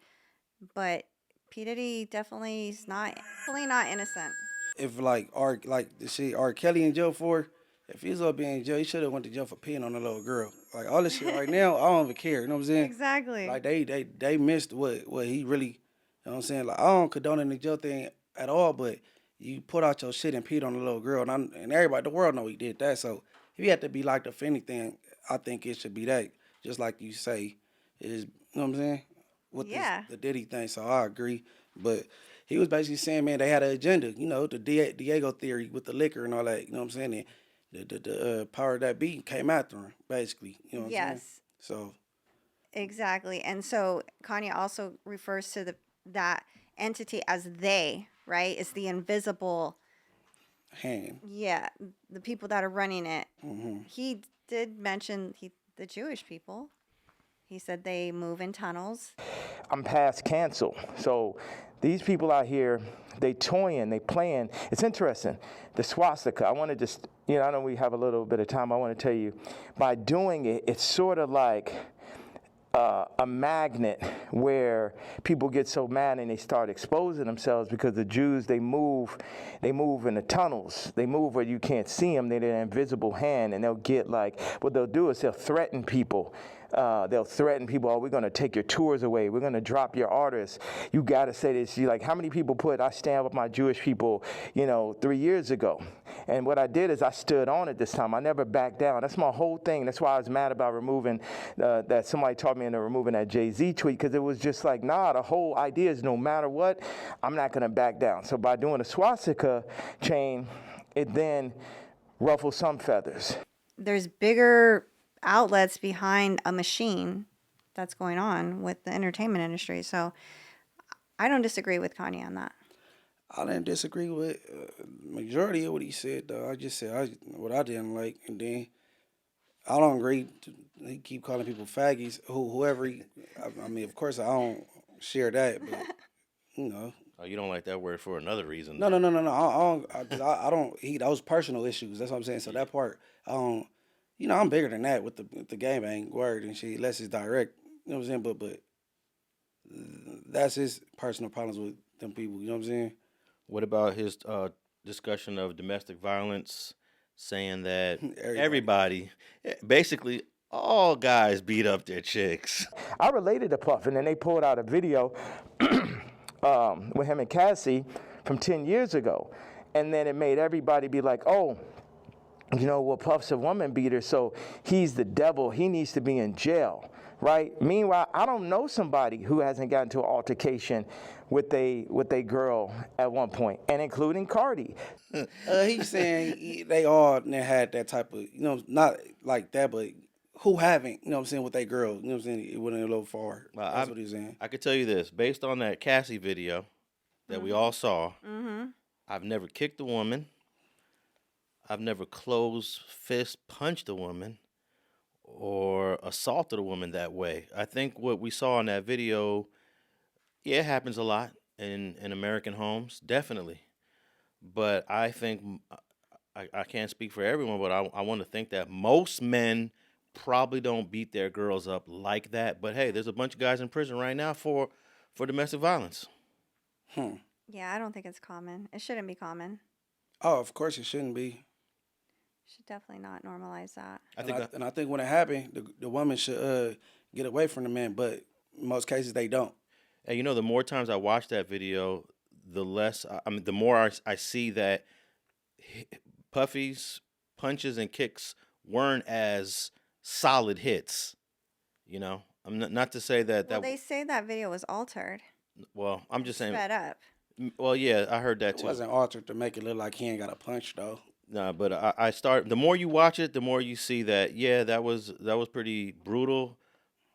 but P Diddy definitely is definitely not innocent. If the shit R. Kelly in jail for, if he's up being in jail, he should have went to jail for peeing on a little girl. Like all this shit right now, I don't even care. You know what I'm saying? Exactly. Like they missed what he really. You know what I'm saying? Like I don't condone the jail thing at all, but you put out your shit and peed on a little girl, and everybody, the world know he did that. So if he had to be locked up for anything, I think it should be that. Just like you say, it is. You know what I'm saying? With the Diddy thing, so I agree. But he was basically saying, man, they had an agenda. You know, the Diego theory with the liquor and all that. You know what I'm saying? And the power of that beat came after him, basically. You know what I'm saying? So. Exactly. And so Kanye also refers to that entity as they, right? It's the invisible hand. Yeah, the people that are running it. Mm-hmm. He did mention the Jewish people. He said they move in tunnels. I'm past cancel. So these people out here, they toying, they playing. It's interesting. The swastika, I want to just, I know we have a little bit of time. I want to tell you, by doing it, it's sort of like a magnet where people get so mad and they start exposing themselves because the Jews, they move in the tunnels. They move where you can't see them. They're an invisible hand, and they'll get what they'll do is they'll threaten people. They'll threaten people, oh, we're going to take your tours away. We're going to drop your artists. You got to say this. How many people I stand with my Jewish people, 3 years ago. And what I did is I stood on it this time. I never backed down. That's my whole thing. That's why I was mad about removing, that somebody taught me into removing that Jay-Z tweet, because it was just the whole idea is no matter what, I'm not going to back down. So by doing a swastika chain, it then ruffles some feathers. There's bigger outlets behind a machine that's going on with the entertainment industry. So I don't disagree with Kanye on that. I didn't disagree with majority of what he said, though. I just said what I didn't like, and then I don't agree. He keep calling people faggots. Whoever. I mean, of course, I don't share that, but Oh, you don't like that word for another reason? No. I don't. Those personal issues. That's what I'm saying. So that part, I don't. I'm bigger than that with the gangbang word and shit. Less is direct. You know what I'm saying? But that's his personal problems with them people. You know what I'm saying? What about his discussion of domestic violence, saying that everybody, basically all guys beat up their chicks? I related to Puff, and then they pulled out a video with him and Cassie from 10 years ago. And then it made everybody be like, oh, Puff's a woman beater, so he's the devil. He needs to be in jail, right? Meanwhile, I don't know somebody who hasn't gotten to an altercation with a girl at one point, and including Cardi. He's saying they all had that type of, not like that, but who haven't, with that girl, it went a little far. That's what he's saying. I could tell you this, based on that Cassie video that we all saw, I've never kicked a woman. I've never closed fist punched a woman or assaulted a woman that way. I think what we saw in that video, it happens a lot in American homes, definitely. But I think, I can't speak for everyone, but I want to think that most men probably don't beat their girls up like that. But hey, there's a bunch of guys in prison right now for domestic violence. Yeah, I don't think it's common. It shouldn't be common. Oh, of course it shouldn't be. Should definitely not normalize that. I think when it happened, the woman should get away from the man, but in most cases they don't. And the more times I watch that video, the less, the more I see that Puffy's punches and kicks weren't as solid hits. I'm not to say that. Well, they say that video was altered. Well, I'm just saying. Sped up. Well, yeah, I heard that too. It wasn't altered to make it look like he ain't got a punch though. Nah, but the more you watch it, the more you see that, yeah, that was pretty brutal,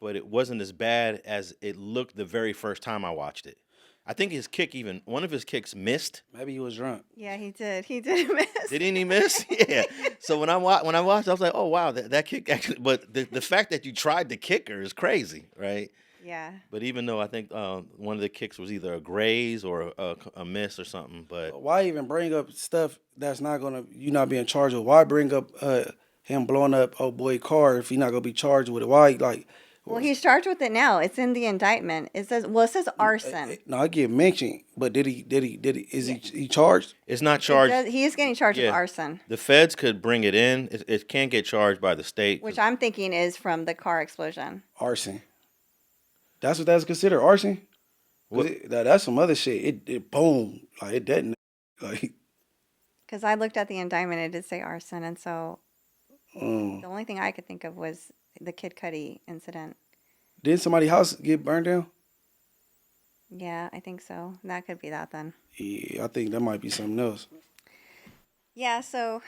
but it wasn't as bad as it looked the very first time I watched it. I think one of his kicks missed. Maybe he was drunk. Yeah, he did. He did miss. Didn't he miss? Yeah. So when I watched, I was like, oh wow, that kick actually. But the fact that you tried to kick her is crazy, right? Yeah. But even though I think one of the kicks was either a graze or a miss or something, but why even bring up stuff that's you not being charged with? Why bring up him blowing up old boy car if he's not gonna be charged with it? Well, he's charged with it now. It's in the indictment. It says arson. No, I get mentioned, but did he? Is he charged? It's not charged. He is getting charged with arson, The feds could bring it in. It can't get charged by the state. which I'm thinking is from the car explosion. Arson. That's what that's considered arson. That's some other shit. It boom, like it detonated. Like, Because I looked at the indictment, it did say arson, and so the only thing I could think of was the Kid Cudi incident. didn't somebody's house get burned down? Yeah, I think so. That could be that then. Yeah, I think that might be something else. Yeah, so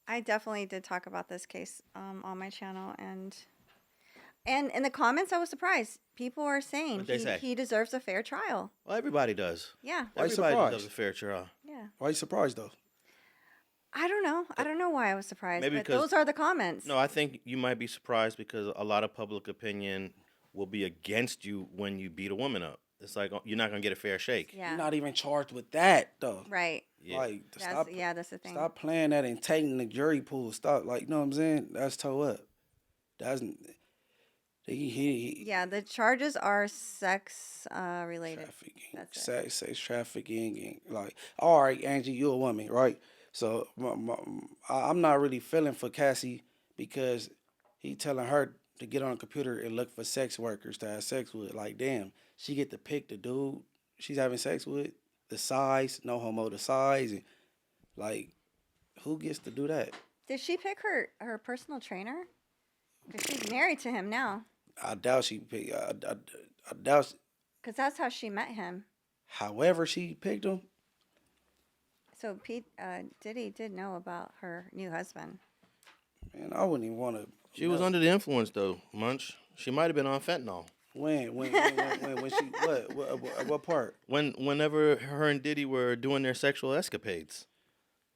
I definitely did talk about this case on my channel, and in the comments, I was surprised. People are saying he deserves a fair trial. Well, everybody does. Yeah. Why you Everybody surprised? deserves a fair trial. Yeah. Why you surprised though? I don't know. I don't know why I was surprised, Maybe but because- those are the comments. No, I think you might be surprised because a lot of public opinion will be against you when you beat a woman up. It's like you're not gonna get a fair shake. Yeah. You're not even charged with that though. Right. Yeah. Like That's the thing. Stop playing that and taking the jury pool. Stop, like, you know what I'm saying? That's toe up. That's Yeah, the charges are sex related. Trafficking, sex trafficking, and like, all right, Angee, you a woman, right? So I'm not really feeling for Cassie because he telling her to get on a computer and look for sex workers to have sex with. Like, damn, she get to pick the dude she's having sex with, the size, no homo, the size, and like, who gets to do that? Did she pick her personal trainer? Because she's married to him now. I doubt she picked. I doubt. Because that's how she met him. However, she picked him. So Diddy did know about her new husband. Man, I wouldn't even want to. She was under the influence though, Munch. She might have been on fentanyl. When she what part? Whenever her and Diddy were doing their sexual escapades,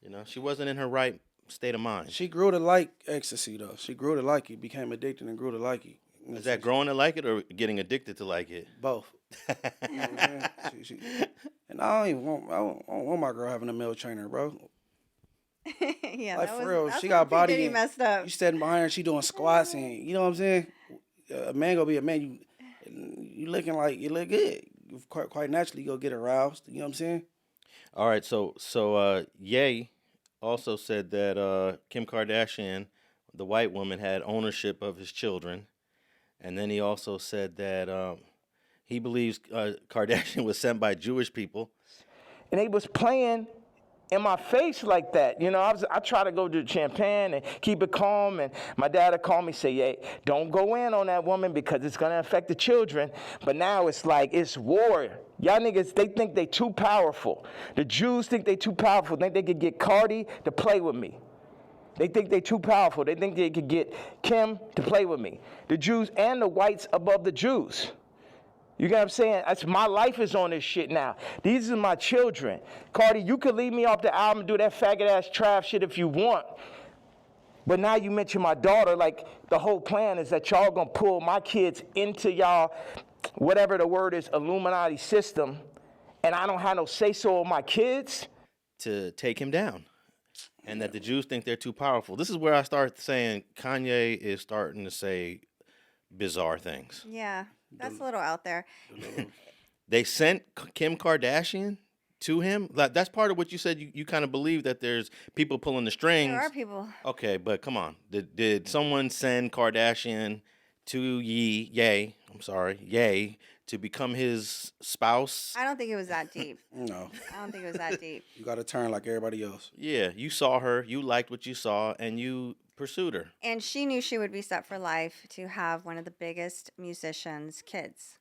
you know, she wasn't in her right state of mind. She grew to like ecstasy though. She grew to like it, became addicted, and grew to like it. Is that growing to like it or getting addicted to like it? Both. You know what I'm saying? And I don't want my girl having a male trainer, bro. Yeah, like, that for was, real, that's she where got body. Diddy messed up. You standing behind her, she doing squats, and you know what I'm saying. A man gonna be a man. You looking like you look good. You quite naturally go get aroused. You know what I'm saying. All right, so Ye also said that Kim Kardashian, the white woman, had ownership of his children, and then he also said that he believes Kardashian was sent by Jewish people. And they was playing in my face like that. You know, I try to go to Champagne and keep it calm, and my dad would call me, say, hey, don't go in on that woman because it's going to affect the children. But now it's like, it's war. Y'all niggas, they think they too powerful. The Jews think they too powerful. They think they could get Cardi to play with me. They think they too powerful. They think they could get Kim to play with me. The Jews and the whites above the Jews. You get what I'm saying? My life is on this shit now. These are my children. Cardi, you could leave me off the album and do that faggot-ass trap shit if you want. But now you mention my daughter, like the whole plan is that y'all gonna pull my kids into y'all, whatever the word is, Illuminati system, and I don't have no say-so on my kids? To take him down. And that the Jews think they're too powerful. This is where I start saying Kanye is starting to say bizarre things. Yeah, that's a little out there. They sent Kim Kardashian to him. Like, that's part of what you said. You kind of believe that there's people pulling the strings. There are people. Okay, but come on. Did someone send Kardashian to Ye to become his spouse? I don't think it was that deep. No. I don't think it was that deep. You got to turn like everybody else. Yeah, you saw her, you liked what you saw, and you pursued her. And she knew she would be set for life to have one of the biggest musicians' kids.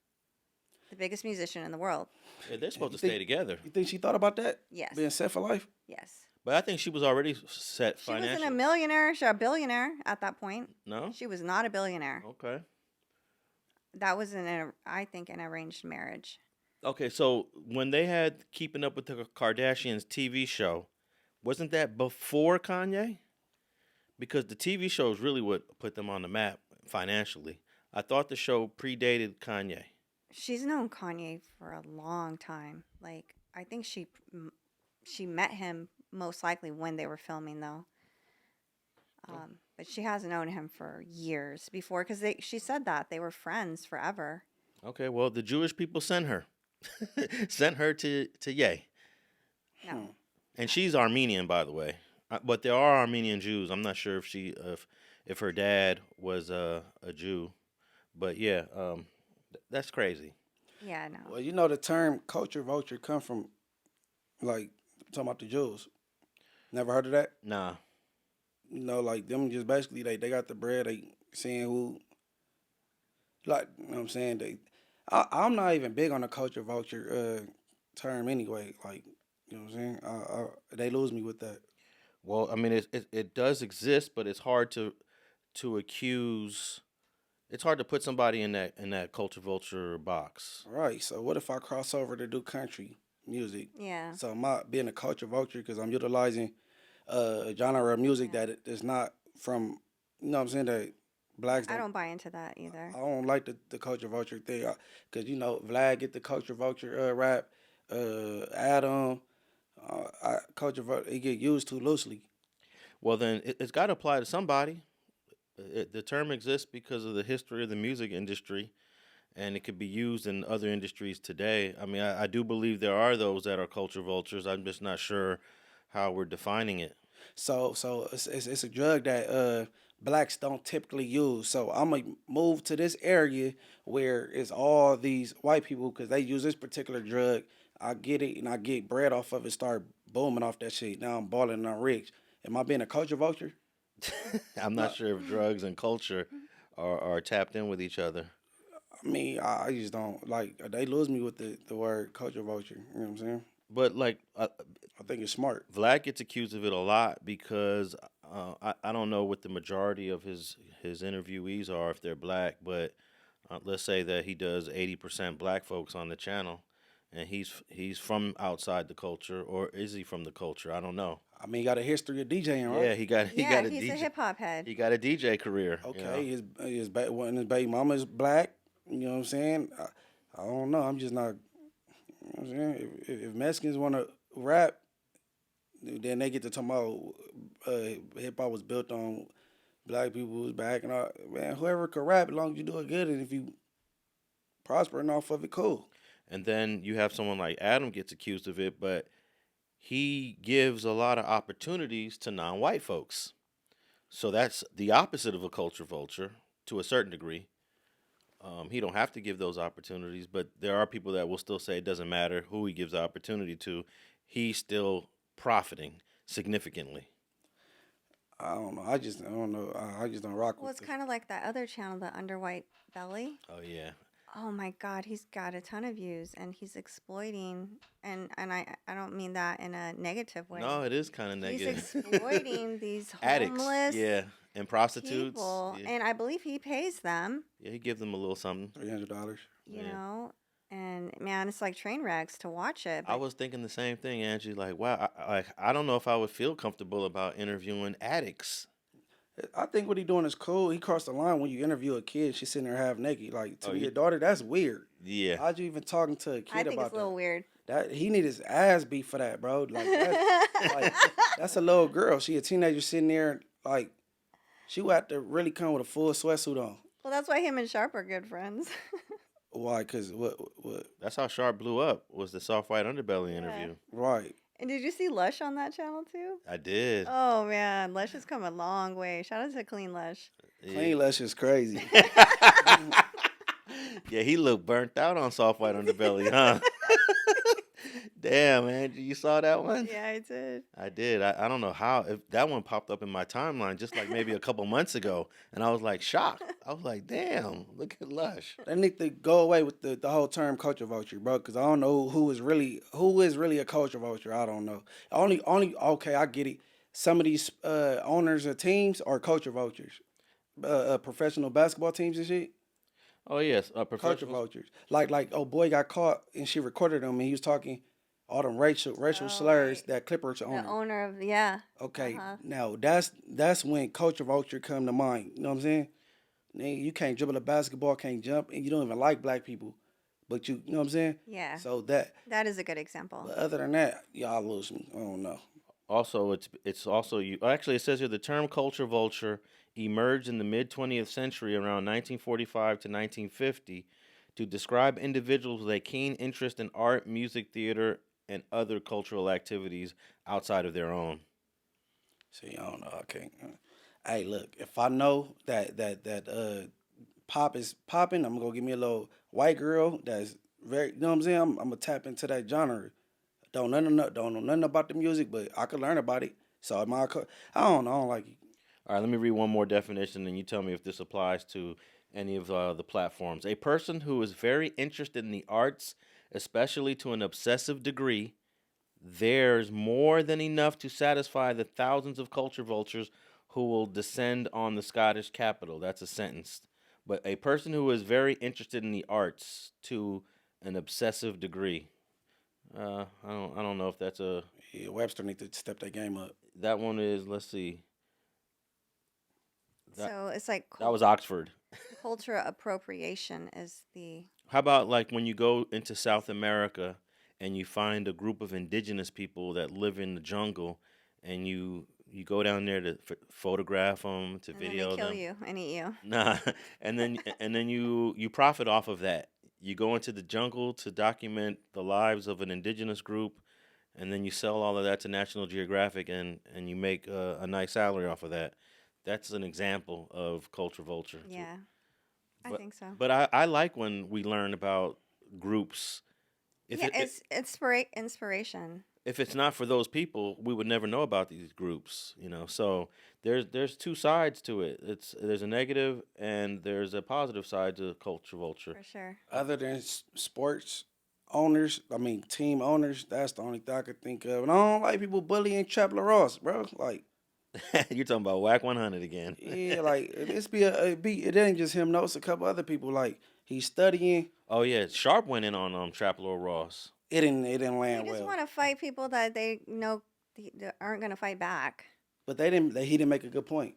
The biggest musician in the world. Yeah, they're supposed to stay together. You think she thought about that? Yes. Being set for life? Yes. But I think she was already set She financially. wasn't a millionaire. She was a billionaire at that point. No? She was not a billionaire. Okay. That was, I think, an arranged marriage. Okay, so when they had Keeping Up with the Kardashians TV show, wasn't that before Kanye? Because the TV show is really what put them on the map financially. I thought the show predated Kanye. She's known Kanye for a long time. Like, I think she met him most likely when they were filming, though. But she has known him for years before because she said that they were friends forever. Okay, well, the Jewish people sent her. Sent her to Ye. No. And she's Armenian, by the way. But there are Armenian Jews. I'm not sure if her dad was a Jew. But yeah, that's crazy. Yeah, no. Well, you know the term culture vulture come from, like, talking about the Jews. Never heard of that? Nah. You know, like, them just basically, they got the bread, they seeing who, like, you know what I'm saying? I'm not even big on the culture vulture term anyway. Like, you know what I'm saying? They lose me with that. Well, I mean, it does exist, but it's hard to accuse. It's hard to put somebody in that culture vulture box. Right. So what if I cross over to do country music? Yeah. So am I being a culture vulture because I'm utilizing a genre of music that is not from, you know what I'm saying, that blacks I don't buy into that either. I don't like the culture vulture thing because, you know, Vlad get the culture vulture rap, Adam, culture vulture, it get used too loosely. Well, then it's got to apply to somebody. The term exists because of the history of the music industry, and it could be used in other industries today. I mean, I do believe there are those that are culture vultures. I'm just not sure how we're defining it. So it's a drug that blacks don't typically use. So I'm gonna move to this area where it's all these white people because they use this particular drug. I get it and I get bread off of it. Start booming off that shit. Now I'm balling and I'm rich. Am I being a culture vulture? I'm not sure if drugs and culture are tapped in with each other. I mean, I just don't like. They lose me with the word culture vulture. You know what I'm saying? But like, I think it's smart. Vlad gets accused of it a lot because I don't know what the majority of his interviewees are if they're black, but let's say that he does 80% black folks on the channel, and he's from outside the culture, or is he from the culture? I don't know. I mean, he got a history of DJing, right? Yeah, he got a he's DJ. a hip hop head. He got a DJ career. Okay, you know? his baby mama is black. You know what I'm saying? I don't know. I'm just not. You know what I'm saying? If Mexicans want to rap, then they get to talk about hip hop was built on black people who's back and all. Man, whoever can rap, as long as you do it good, and if you prospering off of it, cool. And then you have someone like Adam gets accused of it, but he gives a lot of opportunities to non-white folks. So that's the opposite of a culture vulture to a certain degree. He don't have to give those opportunities, but there are people that will still say it doesn't matter who he gives the opportunity to. He's still profiting significantly. I don't know. I don't know. I just don't rock Well, with it's it. kind of like that other channel, the Under White Belly. Oh, yeah. Oh my God, he's got a ton of views, and he's exploiting, and I don't mean that in a negative way. No, it is kind of negative. He's exploiting these addicts, homeless yeah, and prostitutes. people, Yeah. and I believe he pays them. Yeah, he gives them a little something. $300. You know, and man, it's like train wrecks to watch it. I was thinking the same thing, Angee. Like, wow, I don't know if I would feel comfortable about interviewing addicts. I think what he doing is cool. He crossed the line when you interview a kid. She's sitting there half naked. Like, to your daughter, that's weird. Yeah. How'd you even talking to a kid I think about it's a little weird. that? He need his ass beat for that, bro. That's a little girl. She a teenager sitting there, like, she would have to really come with a full sweatsuit on. Well, that's why him and Sharp are good friends. Why? Cause what? That's how Sharp blew up. Was the soft white underbelly interview? Right. And did you see Lush on that channel too? I did. Oh man, Lush has come a long way. Shout out to Clean Lush. Clean Lush is crazy. Yeah, he looked burnt out on soft white underbelly, huh? Damn, man, you saw that one? Yeah, I did. I did. I don't know how. If that one popped up in my timeline just like maybe a couple months ago, and I was like shocked. I was like, damn, look at Lush. They need to go away with the whole term culture vulture, bro. Because I don't know who is really a culture vulture. I don't know. Only okay, I get it. Some of these owners of teams are culture vultures. Professional basketball teams and shit. Oh yes, Culture professional. vultures. Like oh boy got caught and she recorded him and he was talking all them racial slurs right. that Clippers owner. The owner of yeah. Okay, now that's when culture vulture come to mind. You know what I'm saying? You can't dribble a basketball, can't jump, and you don't even like black people, but you know what I'm saying? Yeah. So that is a good example. But other than that, y'all lose me. I don't know. Also, it's also you. Actually, it says here the term culture vulture emerged in the mid 20th century around 1945 to 1950 to describe individuals with a keen interest in art, music, theater, and other cultural activities outside of their own. See, I don't know. I can't. Hey, look, if I know that pop is popping, I'm gonna give me a little white girl that's very. You know what I'm saying? I'm gonna tap into that genre. Don't know nothing about the music, but I could learn about it. So I don't know. I don't like it. All right, let me read one more definition, and you tell me if this applies to any of the platforms. A person who is very interested in the arts, especially to an obsessive degree, there's more than enough to satisfy the thousands of culture vultures who will descend on the Scottish capital. That's a sentence. But a person who is very interested in the arts to an obsessive degree. I don't know if that's a. Yeah, Webster need to step that game up. That one is. Let's see. So it's like That was Oxford. cultural appropriation is the. How about like when you go into South America and you find a group of indigenous people that live in the jungle, and you go down there to photograph them, to And video then they kill them. you and eat you. Nah, and then you profit off of that. You go into the jungle to document the lives of an indigenous group, and then you sell all of that to National Geographic, and you make a nice salary off of that. That's an example of culture vulture. Yeah, I think so. But I like when we learn about groups. Yeah, it's inspiration. If it's not for those people, we would never know about these groups, you know. So there's two sides to it. There's a negative and there's a positive side to culture vulture. For sure. Other than sports owners, team owners, that's the only thing I could think of. And I don't like people bullying Trap Ross, bro. Like, You're talking about Whack 100 again. yeah, like it ain't just him. No, it's a couple other people. Like he's studying. Oh yeah, Sharp went in on Trap Ross. It didn't land You just well. want to fight people that they know that aren't going to fight back. But he didn't make a good point.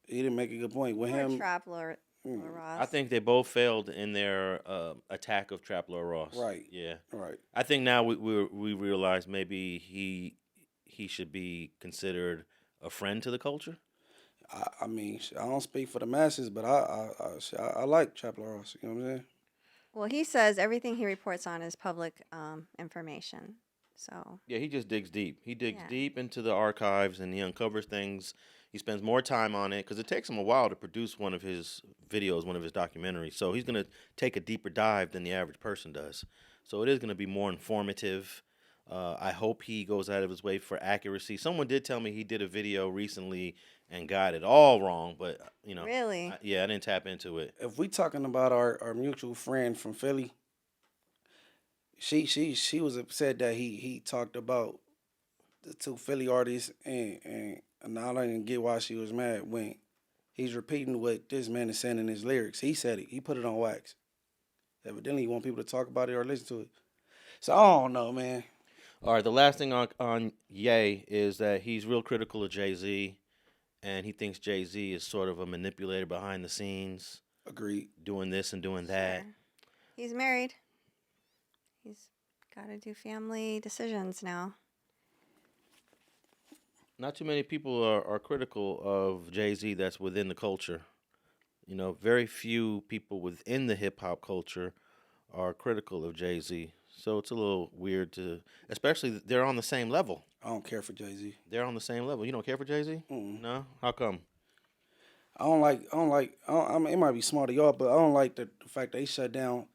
He didn't make a good point with Or him. Trap Lord Ross. I think they both failed in their attack of Trap Ross. Right. Yeah. Right. I think now we realize maybe he should be considered a friend to the culture. I don't speak for the masses, but I like Trap Ross. You know what I'm saying? Well, he says everything he reports on is public information. So Yeah, he just digs deep. He digs Yeah. deep into the archives and he uncovers things. He spends more time on it because it takes him a while to produce one of his videos, one of his documentaries. So he's going to take a deeper dive than the average person does. So it is going to be more informative. I hope he goes out of his way for accuracy. Someone did tell me he did a video recently and got it all wrong, but you know, Really? I didn't tap into it. If we talking about our mutual friend from Philly, she was upset that he talked about the two Philly artists and I don't get why she was mad when he's repeating what this man is saying in his lyrics. He said it. He put it on wax. Evidently, he want people to talk about it or listen to it. So I don't know, man. All right, the last thing on Ye is that he's real critical of Jay-Z, and he thinks Jay-Z is sort of a manipulator behind the scenes. Agreed. Doing this and doing that. Sure. He's married. He's got to do family decisions now. Not too many people are critical of Jay-Z that's within the culture. You know, very few people within the hip-hop culture are critical of Jay-Z. So it's a little weird to, especially they're on the same level. I don't care for Jay-Z. They're on the same level. You don't care for Jay-Z? No? How come? It might be smart of y'all, but I don't like the fact they shut down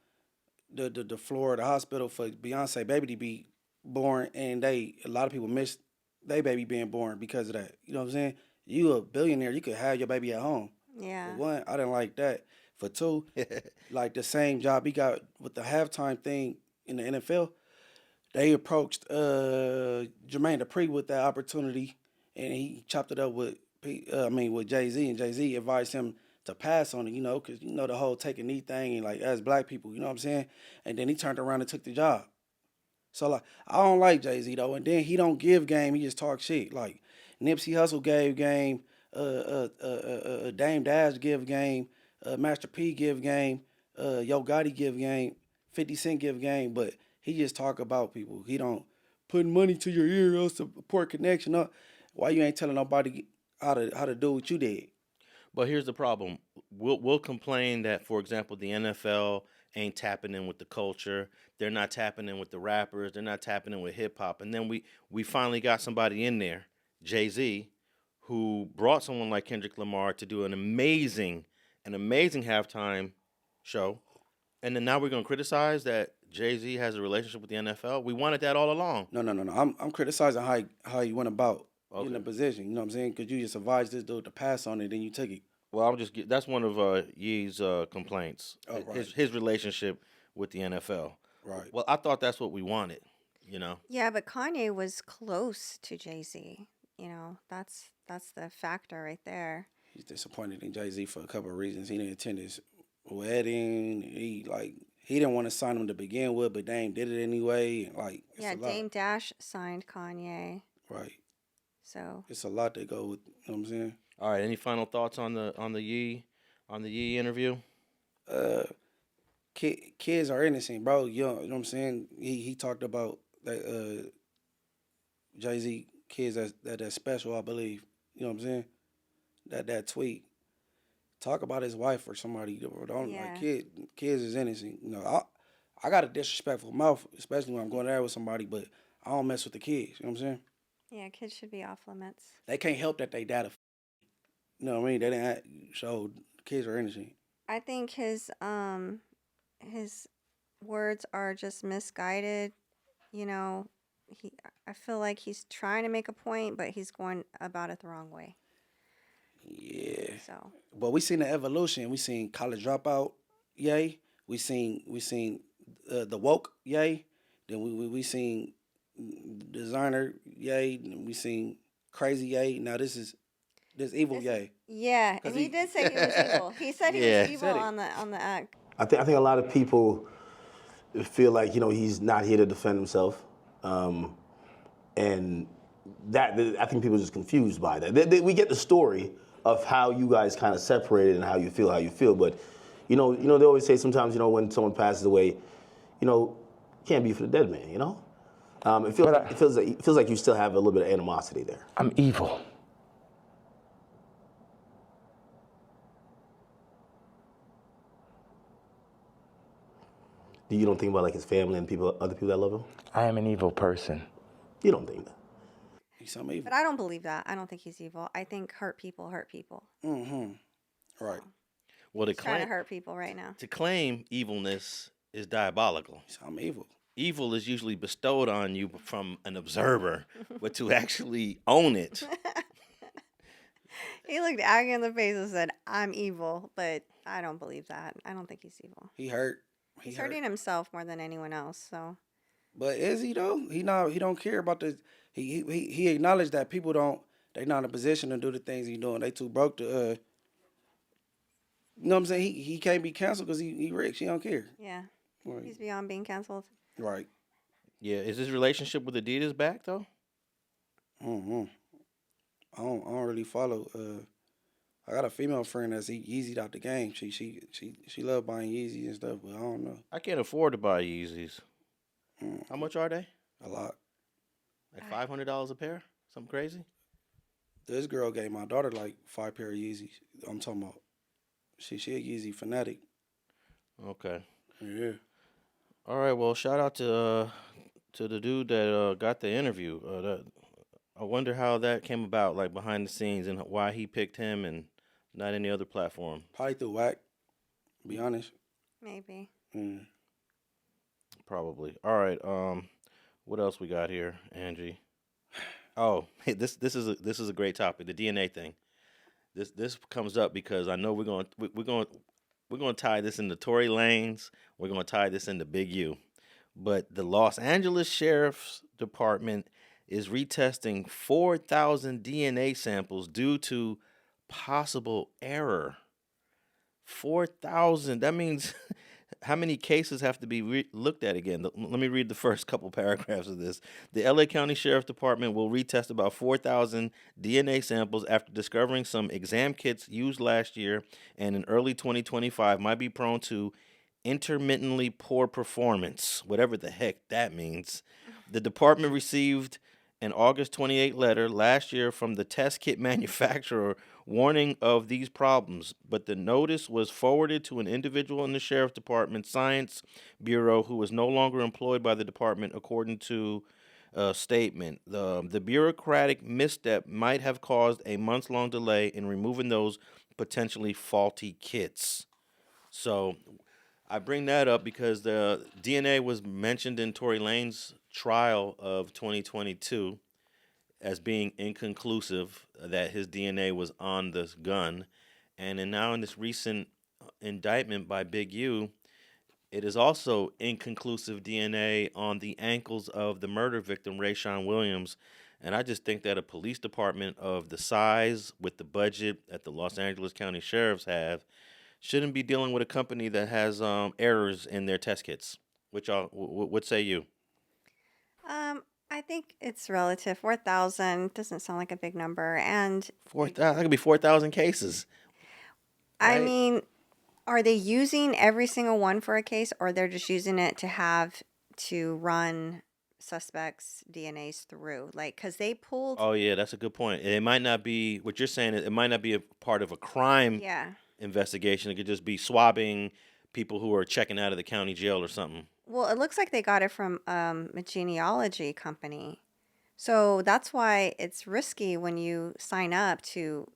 the floor of the hospital for Beyonce baby to be born, and a lot of people missed they baby being born because of that. You know what I'm saying? You a billionaire, you could have your baby at home. Yeah. For one, I didn't like that. For two, like the same job he got with the halftime thing in the NFL, they approached Jermaine Dupri with that opportunity, and he chopped it up with Jay-Z, and Jay-Z advised him to pass on it, because the whole take a knee thing, and like as black people, you know what I'm saying? And then he turned around and took the job. So like I don't like Jay-Z though, and then he don't give game, he just talk shit. Like Nipsey Hussle gave game, Dame Dash give game, Master P give game, Yo Gotti give game, 50 Cent give game, but he just talk about people. He don't putting money to your ear, else a poor connection. Why you ain't telling nobody how to do what you did? But here's the problem. We'll complain that, for example, the NFL ain't tapping in with the culture. They're not tapping in with the rappers. They're not tapping in with hip hop. And then we finally got somebody in there, Jay-Z, who brought someone like Kendrick Lamar to do an amazing halftime show. And then now we're gonna criticize that Jay-Z has a relationship with the NFL. We wanted that all along. No. I'm criticizing how you went about in the position. You know what I'm saying? Because you just advised this dude to pass on it, then you took it. Well, that's one of Yee's complaints. Oh, right. His relationship with the NFL. Right. Well, I thought that's what we wanted, you know. Yeah, but Kanye was close to Jay-Z. You know, that's the factor right there. He's disappointed in Jay-Z for a couple of reasons. He didn't attend his wedding. He didn't want to sign him to begin with, but Dame did it anyway. Like, it's Yeah, a lot. Dame Dash signed Kanye. Right. So It's a lot that go with, you know what I'm saying? All right, any final thoughts on the Yee interview? Kids are innocent, bro. You know what I'm saying? He talked about that Jay-Z kids that's special, I believe. You know what I'm saying? That tweet. Talk about his wife or somebody. Don't Yeah. like kids is innocent. You know, I got a disrespectful mouth, especially when I'm going there with somebody, but I don't mess with the kids. You know what I'm saying? yeah, kids should be off limits. They can't help that they dad. You know what I mean? They didn't show kids are innocent. I think his words are just misguided. You know, I feel like he's trying to make a point, but he's going about it the wrong way. Yeah. So But we seen the evolution. We seen college dropout, yay. We seen the woke, yay. Then we seen designer, yay. And we seen crazy, yay. Now this evil, yay. yeah, and he did say he was evil. He said he was evil on the act. I think a lot of people feel like he's not here to defend himself, and that I think people are just confused by that. We get the story of how you guys kind of separated and how you feel, but they always say sometimes when someone passes away, can't be for the dead man. It feels like you still have a little bit of animosity there. I'm evil. You don't think about like his family and other people that love him? I am an evil person. You don't think that? He's some evil. But I don't believe that. I don't think he's evil. I think hurt people hurt people. Mm-hmm. Right. Well, He's trying to hurt people right now. To claim evilness is diabolical. I'm evil. Evil is usually bestowed on you from an observer, but to actually own it. He looked Aggie in the face and said, "I'm evil," but I don't believe that. I don't think he's evil. He hurt. He's hurting himself more than anyone else. So. But is he though? He don't care about the. He acknowledged that people they not in a position to do the things he doing. They too broke to. You know what I'm saying? He can't be canceled because he rich. He don't care. Yeah. Right. He's beyond being canceled. Right. Yeah. Is his relationship with Adidas back though? Mm-hmm. I don't really follow. I got a female friend that's Yeezy'd out the game. She love buying Yeezys and stuff, but I don't know. I can't afford to buy Yeezys. How much are they? A lot. Like $500 a pair? Something crazy? This girl gave my daughter like 5 pair of Yeezys. I'm talking about. She a Yeezy fanatic. Okay. Yeah. All right. Well, shout out to the dude that got the interview. I wonder how that came about, like behind the scenes, and why he picked him and not any other platform. Probably through whack. To be honest. Maybe. Probably. All right. What else we got here, Angee? Oh, hey, this is a great topic, the DNA thing. This comes up because I know we're going to tie this into Tory Lanez. We're going to tie this into Big U. But the Los Angeles Sheriff's Department is retesting 4,000 DNA samples due to possible error. 4,000. That means how many cases have to be looked at again? Let me read the first couple paragraphs of this. The LA County Sheriff's Department will retest about 4,000 DNA samples after discovering some exam kits used last year and in early 2025 might be prone to intermittently poor performance, whatever the heck that means. The department received an August 28 letter last year from the test kit manufacturer warning of these problems, but the notice was forwarded to an individual in the Sheriff's Department Science Bureau who was no longer employed by the department, according to a statement. The bureaucratic misstep might have caused a months-long delay in removing those potentially faulty kits. So I bring that up because the DNA was mentioned in Tory Lane's trial of 2022 as being inconclusive, that his DNA was on this gun. And then now in this recent indictment by Big U, it is also inconclusive DNA on the ankles of the murder victim, Rayshawn Williams. And I just think that a police department of the size, with the budget that the Los Angeles County Sheriffs have, shouldn't be dealing with a company that has errors in their test kits. What say you? I think it's relative. 4,000 doesn't sound like a big number, and 4,000. That could be 4,000 cases. I Right? mean, are they using every single one for a case, or they're just using it to have to run suspects' DNAs through? Like, because they pulled. Oh yeah, that's a good point. It might not be what you're saying. It might not be a part of a crime Yeah. investigation. It could just be swabbing people who are checking out of the county jail or something. Well, it looks like they got it from a genealogy company, so that's why it's risky when you sign up to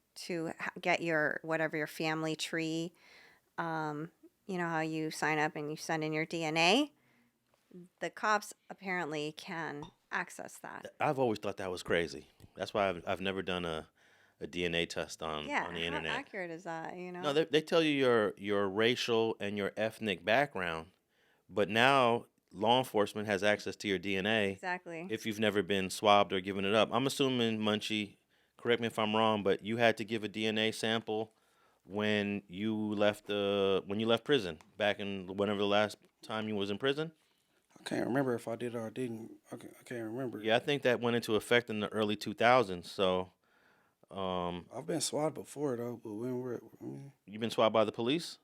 get your whatever your family tree. You know how you sign up and you send in your DNA. The cops apparently can access that. I've always thought that was crazy. That's why I've never done a DNA test on the internet. How accurate is that? You know. No, they tell you your racial and your ethnic background, but now law enforcement has access to your DNA. Exactly. If you've never been swabbed or given it up. I'm assuming, Munchie, correct me if I'm wrong, but you had to give a DNA sample when you left prison back in whenever the last time you was in prison. I can't remember if I did or I didn't. I can't remember. Yeah, I think that went into effect in the early 2000s. So, I've been swabbed before though, but when we're you've been swabbed by the police?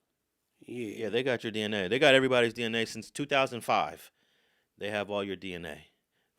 Yeah. Yeah, they got your DNA. They got everybody's DNA since 2005. They have all your DNA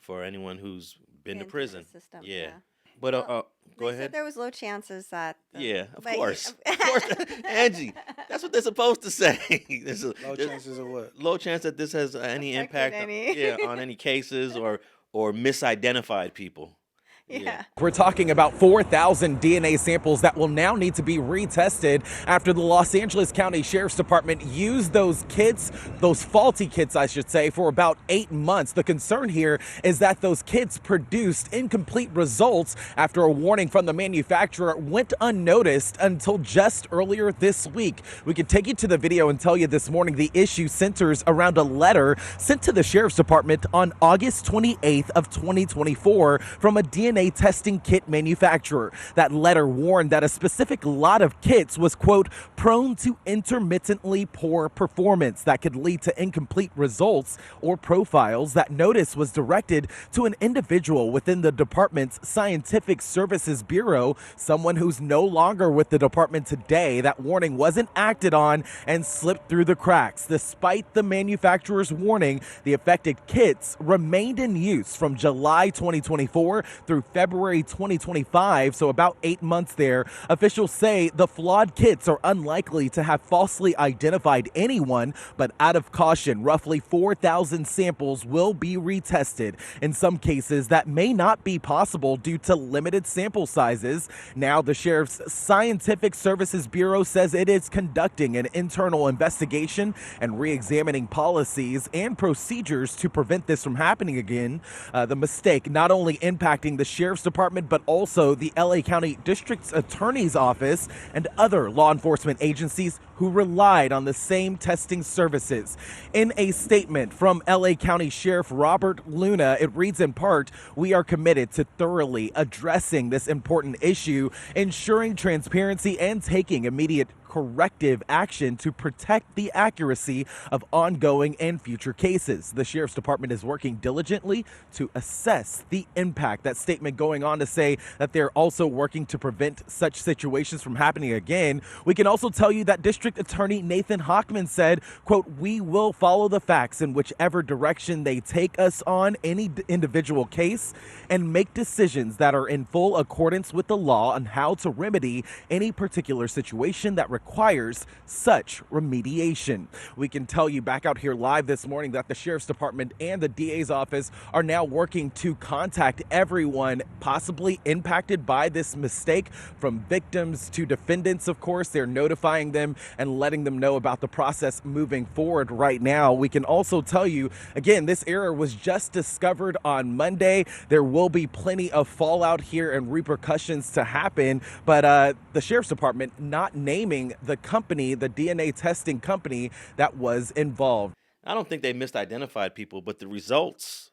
for anyone who's been to Into the prison. system, Yeah. yeah. But Well, go They ahead. said there was low chances that. Yeah, of but- course. Of course. Angie, that's what they're supposed to say. There's Low chances of what? low chance that this has any Affected impact any. on any cases or misidentified people. Yeah. We're talking about 4,000 DNA samples that will now need to be retested after the Los Angeles County Sheriff's Department used those kits, those faulty kits, I should say, for about 8 months. The concern here is that those kits produced incomplete results after a warning from the manufacturer went unnoticed until just earlier this week. We can take you to the video and tell you this morning the issue centers around a letter sent to the Sheriff's Department on August 28th of 2024 from a DNA testing kit manufacturer. That letter warned that a specific lot of kits was, quote, prone to intermittently poor performance that could lead to incomplete results or profiles. That notice was directed to an individual within the department's Scientific Services Bureau, someone who's no longer with the department today. That warning wasn't acted on and slipped through the cracks. Despite the manufacturer's warning, the affected kits remained in use from July 2024 through February 2025, so about 8 months there. Officials say the flawed kits are unlikely to have falsely identified anyone, but out of caution, roughly 4,000 samples will be retested. In some cases, that may not be possible due to limited sample sizes. Now, the Sheriff's Scientific Services Bureau says it is conducting an internal investigation and re-examining policies and procedures to prevent this from happening again. The mistake not only impacting the Sheriff's Department, but also the LA County District Attorney's Office and other law enforcement agencies who relied on the same testing services. In a statement from LA County Sheriff Robert Luna, it reads in part, "We are committed to thoroughly addressing this important issue, ensuring transparency and taking immediate corrective action to protect the accuracy of ongoing and future cases. The Sheriff's Department is working diligently to assess the impact." That statement going on to say that they're also working to prevent such situations from happening again. We can also tell you that District District Attorney Nathan Hochman said, quote, "We will follow the facts in whichever direction they take us on any individual case and make decisions that are in full accordance with the law on how to remedy any particular situation that requires such remediation." We can tell you back out here live this morning that the Sheriff's Department and the DA's office are now working to contact everyone possibly impacted by this mistake, from victims to defendants, of course. They're notifying them and letting them know about the process moving forward right now. We can also tell you, again, this error was just discovered on Monday. There will be plenty of fallout here and repercussions to happen, but the Sheriff's Department not naming the company, the DNA testing company that was involved. I don't think they misidentified people, but the results,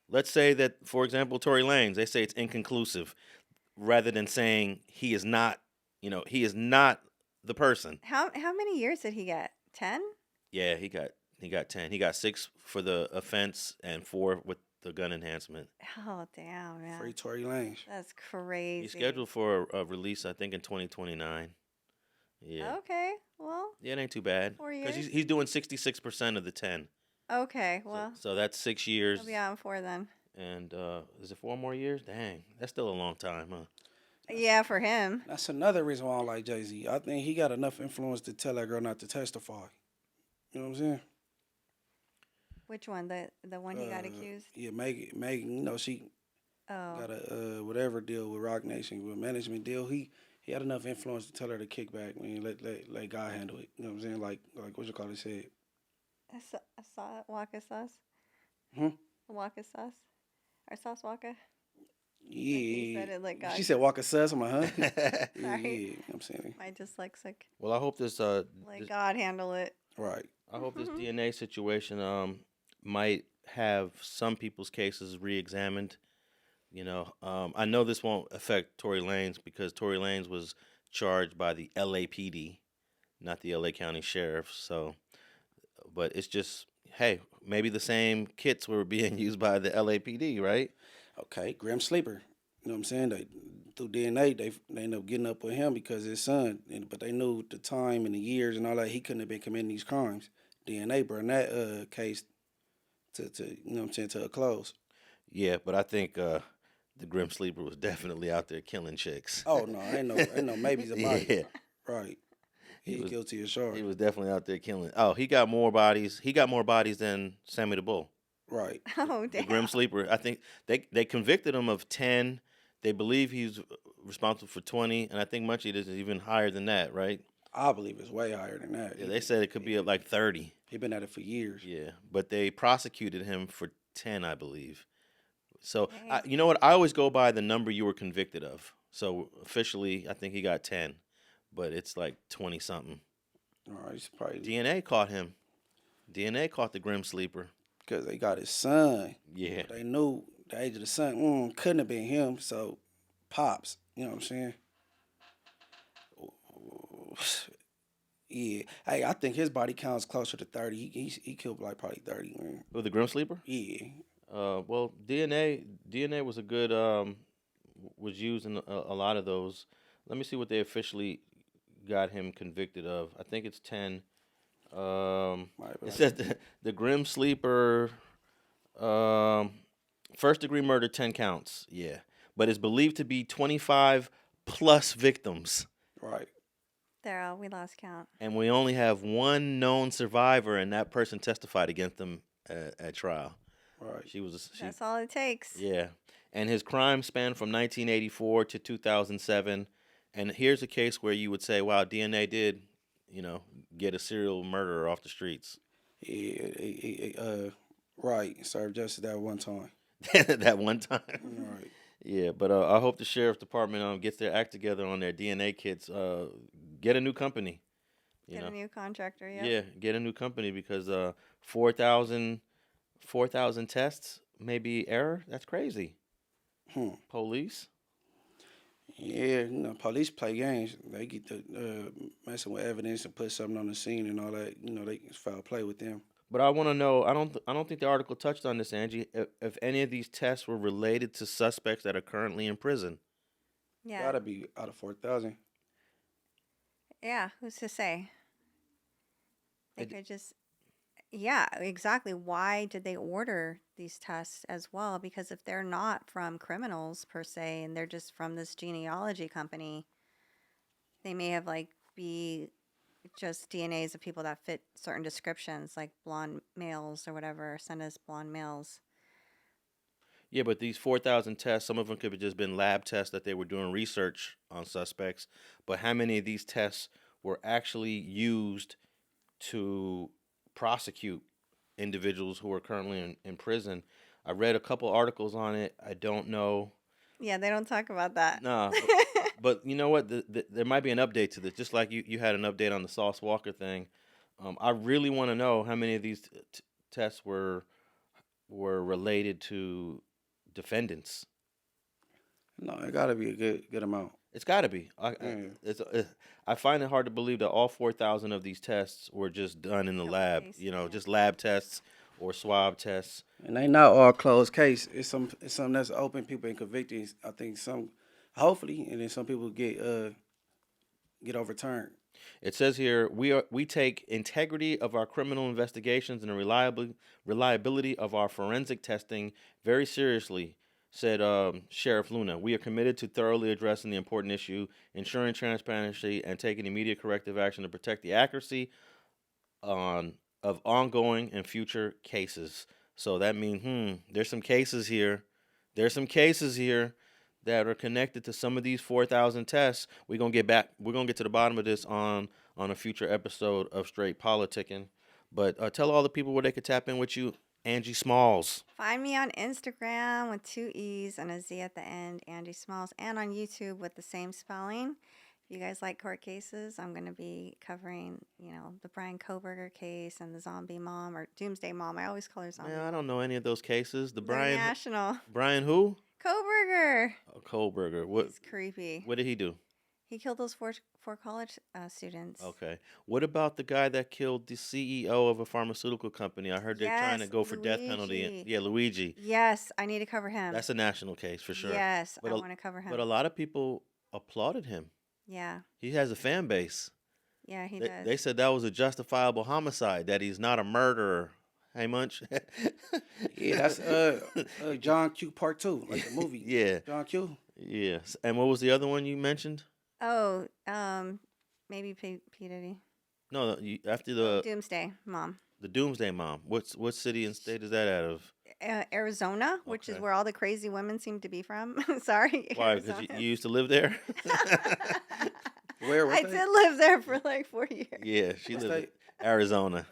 let's say that, for example, Tory Lanez, they say it's inconclusive, rather than saying he is not, he is not the person. How many years did he get? 10? Yeah, he got 10. He got 6 for the offense and 4 with the gun enhancement. Oh, damn, man. Free Tory Lanez. That's crazy. He's scheduled for a release, I think, in 2029. Yeah. Okay, well. Yeah, it ain't too bad. 4 years? Because he's doing 66% of the 10. Okay, well. So that's 6 years. He'll be on 4 then. And is it 4 more years? Dang, that's still a long time, huh? Yeah, for him. That's another reason why I don't like Jay-Z. I think he got enough influence to tell that girl not to testify. You know what I'm saying? Which one? The one he got accused? Yeah, Megan, she got a whatever deal with Rock Nation, with management deal. He had enough influence to tell her to kick back. Man, let God handle it. You know what I'm saying? Like what you call it said. I saw Walka sauce. Walka sauce? Or Sauce Walka? Yeah. He said it like God. She said Walka sauce. I'm like, huh? Right. Yeah, I'm saying. My dyslexic. Well, I hope this Let God handle it. Right. I hope this DNA situation might have some people's cases re-examined. I know this won't affect Tory Lanez because Tory Lanez was charged by the LAPD, not the LA County Sheriff. So, but it's just, hey, maybe the same kits were being used by the LAPD, right? Okay, Grim Sleeper. You know what I'm saying? They through DNA, they ended up getting up with him because his son. But they knew the time and the years and all that, he couldn't have been committing these crimes. DNA brought that case to you know what I'm saying, to a close. Yeah, but I think the Grim Sleeper was definitely out there killing chicks. Oh no, ain't no maybes about it. Right. He was guilty as charged. He was definitely out there killing. Oh, he got more bodies. He got more bodies than Sammy the Bull. Right. Oh, damn. The Grim Sleeper. I think they convicted him of 10. They believe he's responsible for 20, and I think Munchie is even higher than that, right? I believe it's way higher than that. Yeah, they said it could be at like 30. He's been at it for years. Yeah, but they prosecuted him for 10, I believe. So, you know what? I always go by the number you were convicted of. So, officially, I think he got 10, but it's like 20-something. All right, it's probably... DNA caught him. DNA caught the Grim Sleeper. Because they got his son. Yeah. They knew the age of the son couldn't have been him, so Pops, you know what I'm saying? Yeah. Hey, I think his body count's closer to 30. He killed like probably 30, man. Oh, the Grim Sleeper? Yeah. Well, DNA was a good, was used in a lot of those. Let me see what they officially got him convicted of. I think it's 10. It says the Grim Sleeper, first degree murder, 10 counts. Yeah. But it's believed to be 25 plus victims. Right. There, we lost count. And we only have one known survivor, and that person testified against them at trial. Right. That's all it takes. Yeah. And his crime spanned from 1984 to 2007. And here's a case where you would say, wow, DNA did, get a serial murderer off the streets. Yeah, right. Served justice that one time. That one time. Right. Yeah, but I hope the Sheriff's Department gets their act together on their DNA kits. Get a new company. Get a new contractor, yeah. Yeah, get a new company because 4,000 tests may be error. That's crazy. Police. Yeah, police play games. They get to messing with evidence and put something on the scene and all that. They can foul play with them. But I want to know. I don't think the article touched on this, Angee. If any of these tests were related to suspects that are currently in prison. Yeah. Gotta be out of 4,000. Yeah, who's to say? They could just, yeah, exactly. Why did they order these tests as well? Because if they're not from criminals per se, and they're just from this genealogy company, they may have like be just DNAs of people that fit certain descriptions, like blonde males or whatever, send us blonde males. Yeah, but these 4,000 tests, some of them could have just been lab tests that they were doing research on suspects. But how many of these tests were actually used to prosecute individuals who are currently in prison? I read a couple articles on it. I don't know. Yeah, they don't talk about that. Nah, but you know what? There might be an update to this. Just like you had an update on the Sauce Walka thing. I really want to know how many of these tests were related to defendants. No, it got to be a good amount. It's got to be. I find it hard to believe that all 4,000 of these tests were just done in the lab. You know, just lab tests or swab tests. And they not all closed case. It's some that's open. People been convicted. I think some, hopefully, and then some people get overturned. It says here we take integrity of our criminal investigations and the reliability of our forensic testing very seriously, said Sheriff Luna. We are committed to thoroughly addressing the important issue, ensuring transparency, and taking immediate corrective action to protect the accuracy of ongoing and future cases. So that means, there's some cases here. There's some cases here that are connected to some of these 4,000 tests. We're gonna get to the bottom of this on a future episode of Straight Politicking. But tell all the people where they could tap in with you, Angee Smallz. Find me on Instagram with 2 E's and a Z at the end, Angee Smallz, and on YouTube with the same spelling. If you guys like court cases, I'm going to be covering, the Brian Kohberger case and the zombie mom or doomsday mom. I always call her zombie. Man, I don't know any of those cases. The They're Brian national. Brian who? Kohberger. Oh, Kohberger. What? He's creepy. What did he do? He killed those four college students. Okay. What about the guy that killed the CEO of a pharmaceutical company? I heard they're trying to go for death penalty. Yeah, Luigi. Yes, I need to cover him. That's a national case for sure. Yes, I want to cover him. But a lot of people applauded him. Yeah. He has a fan base. Yeah, he does. They said that was a justifiable homicide, that he's not a murderer. Hey, Munch? Yeah, that's John Q Part 2, like the movie. Yeah. John Q. Yes. And what was the other one you mentioned? Oh, maybe P. Diddy. No, after the Doomsday Mom. The Doomsday Mom. What city and state is that out of? Arizona, which is where all the crazy women seem to be from. Sorry. Why? Because you used to live there? Where? I did live there for like 4 years. Yeah, she lived in Arizona.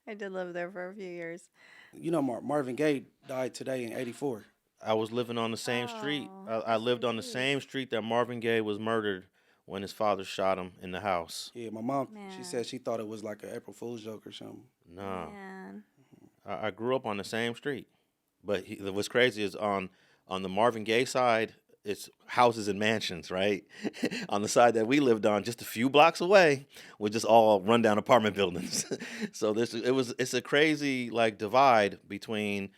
I did live there for a few years. You know, Marvin Gaye died today in '84. I was living on the same street. I lived on the same street that Marvin Gaye was murdered when his father shot him in the house. Yeah, my mom, she said she thought it was like an April Fool's joke or something. No. I grew up on the same street. But what's crazy is on the Marvin Gaye side, it's houses and mansions, right? On the side that we lived on, just a few blocks away, were just all rundown apartment buildings. So it's a crazy divide between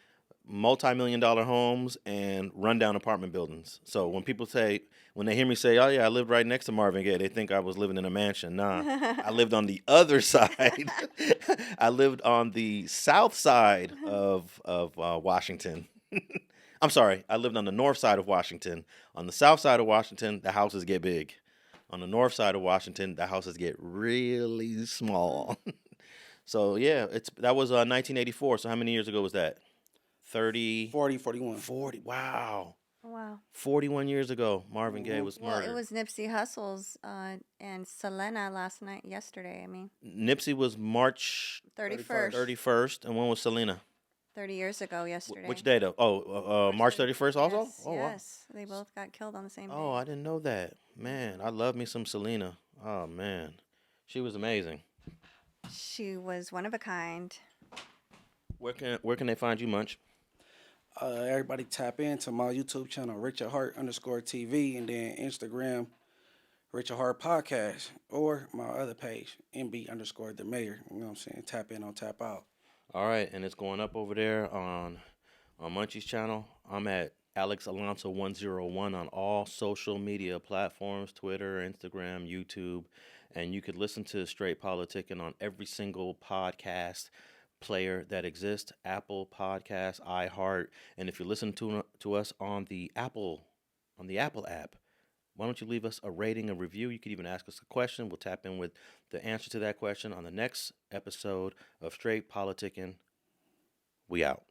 multi-million-dollar homes and rundown apartment buildings. So when they hear me say, "Oh yeah, I lived right next to Marvin Gaye," they think I was living in a mansion. Nah, I lived on the other side. I lived on the south side of Washington. I'm sorry, I lived on the north side of Washington. On the south side of Washington, the houses get big. On the north side of Washington, the houses get really small. So yeah, that was 1984. So how many years ago was that? 30, 40, 41. 40. Wow. Wow. 41 years ago, Marvin Gaye was murdered. Well, it was Nipsey Hussle's and Selena yesterday. I mean, Nipsey was March 31st. 31st, and when was Selena? 30 years ago yesterday. Which day though? Oh, March 31st also? Yes, oh, yes. Wow. They both got killed on the same day. Oh, I didn't know that. Man, I love me some Selena. Oh man, she was amazing. She was one of a kind. Where can they find you, Munch? Everybody tap into my YouTube channel, Richard Hart _TV, and then Instagram, Richard Hart Podcast, or my other page, MB _ the Mayor. You know what I'm saying? Tap in on Tap Out. All right, and it's going up over there on Munchie's channel. I'm at Alex Alonso 101 on all social media platforms, Twitter, Instagram, YouTube. And you could listen to Straight Politicking on every single podcast player that exists, Apple Podcasts, iHeart. And if you're listening to us on the Apple app, why don't you leave us a rating, a review? You could even ask us a question. We'll tap in with the answer to that question on the next episode of Straight Politicking. We out.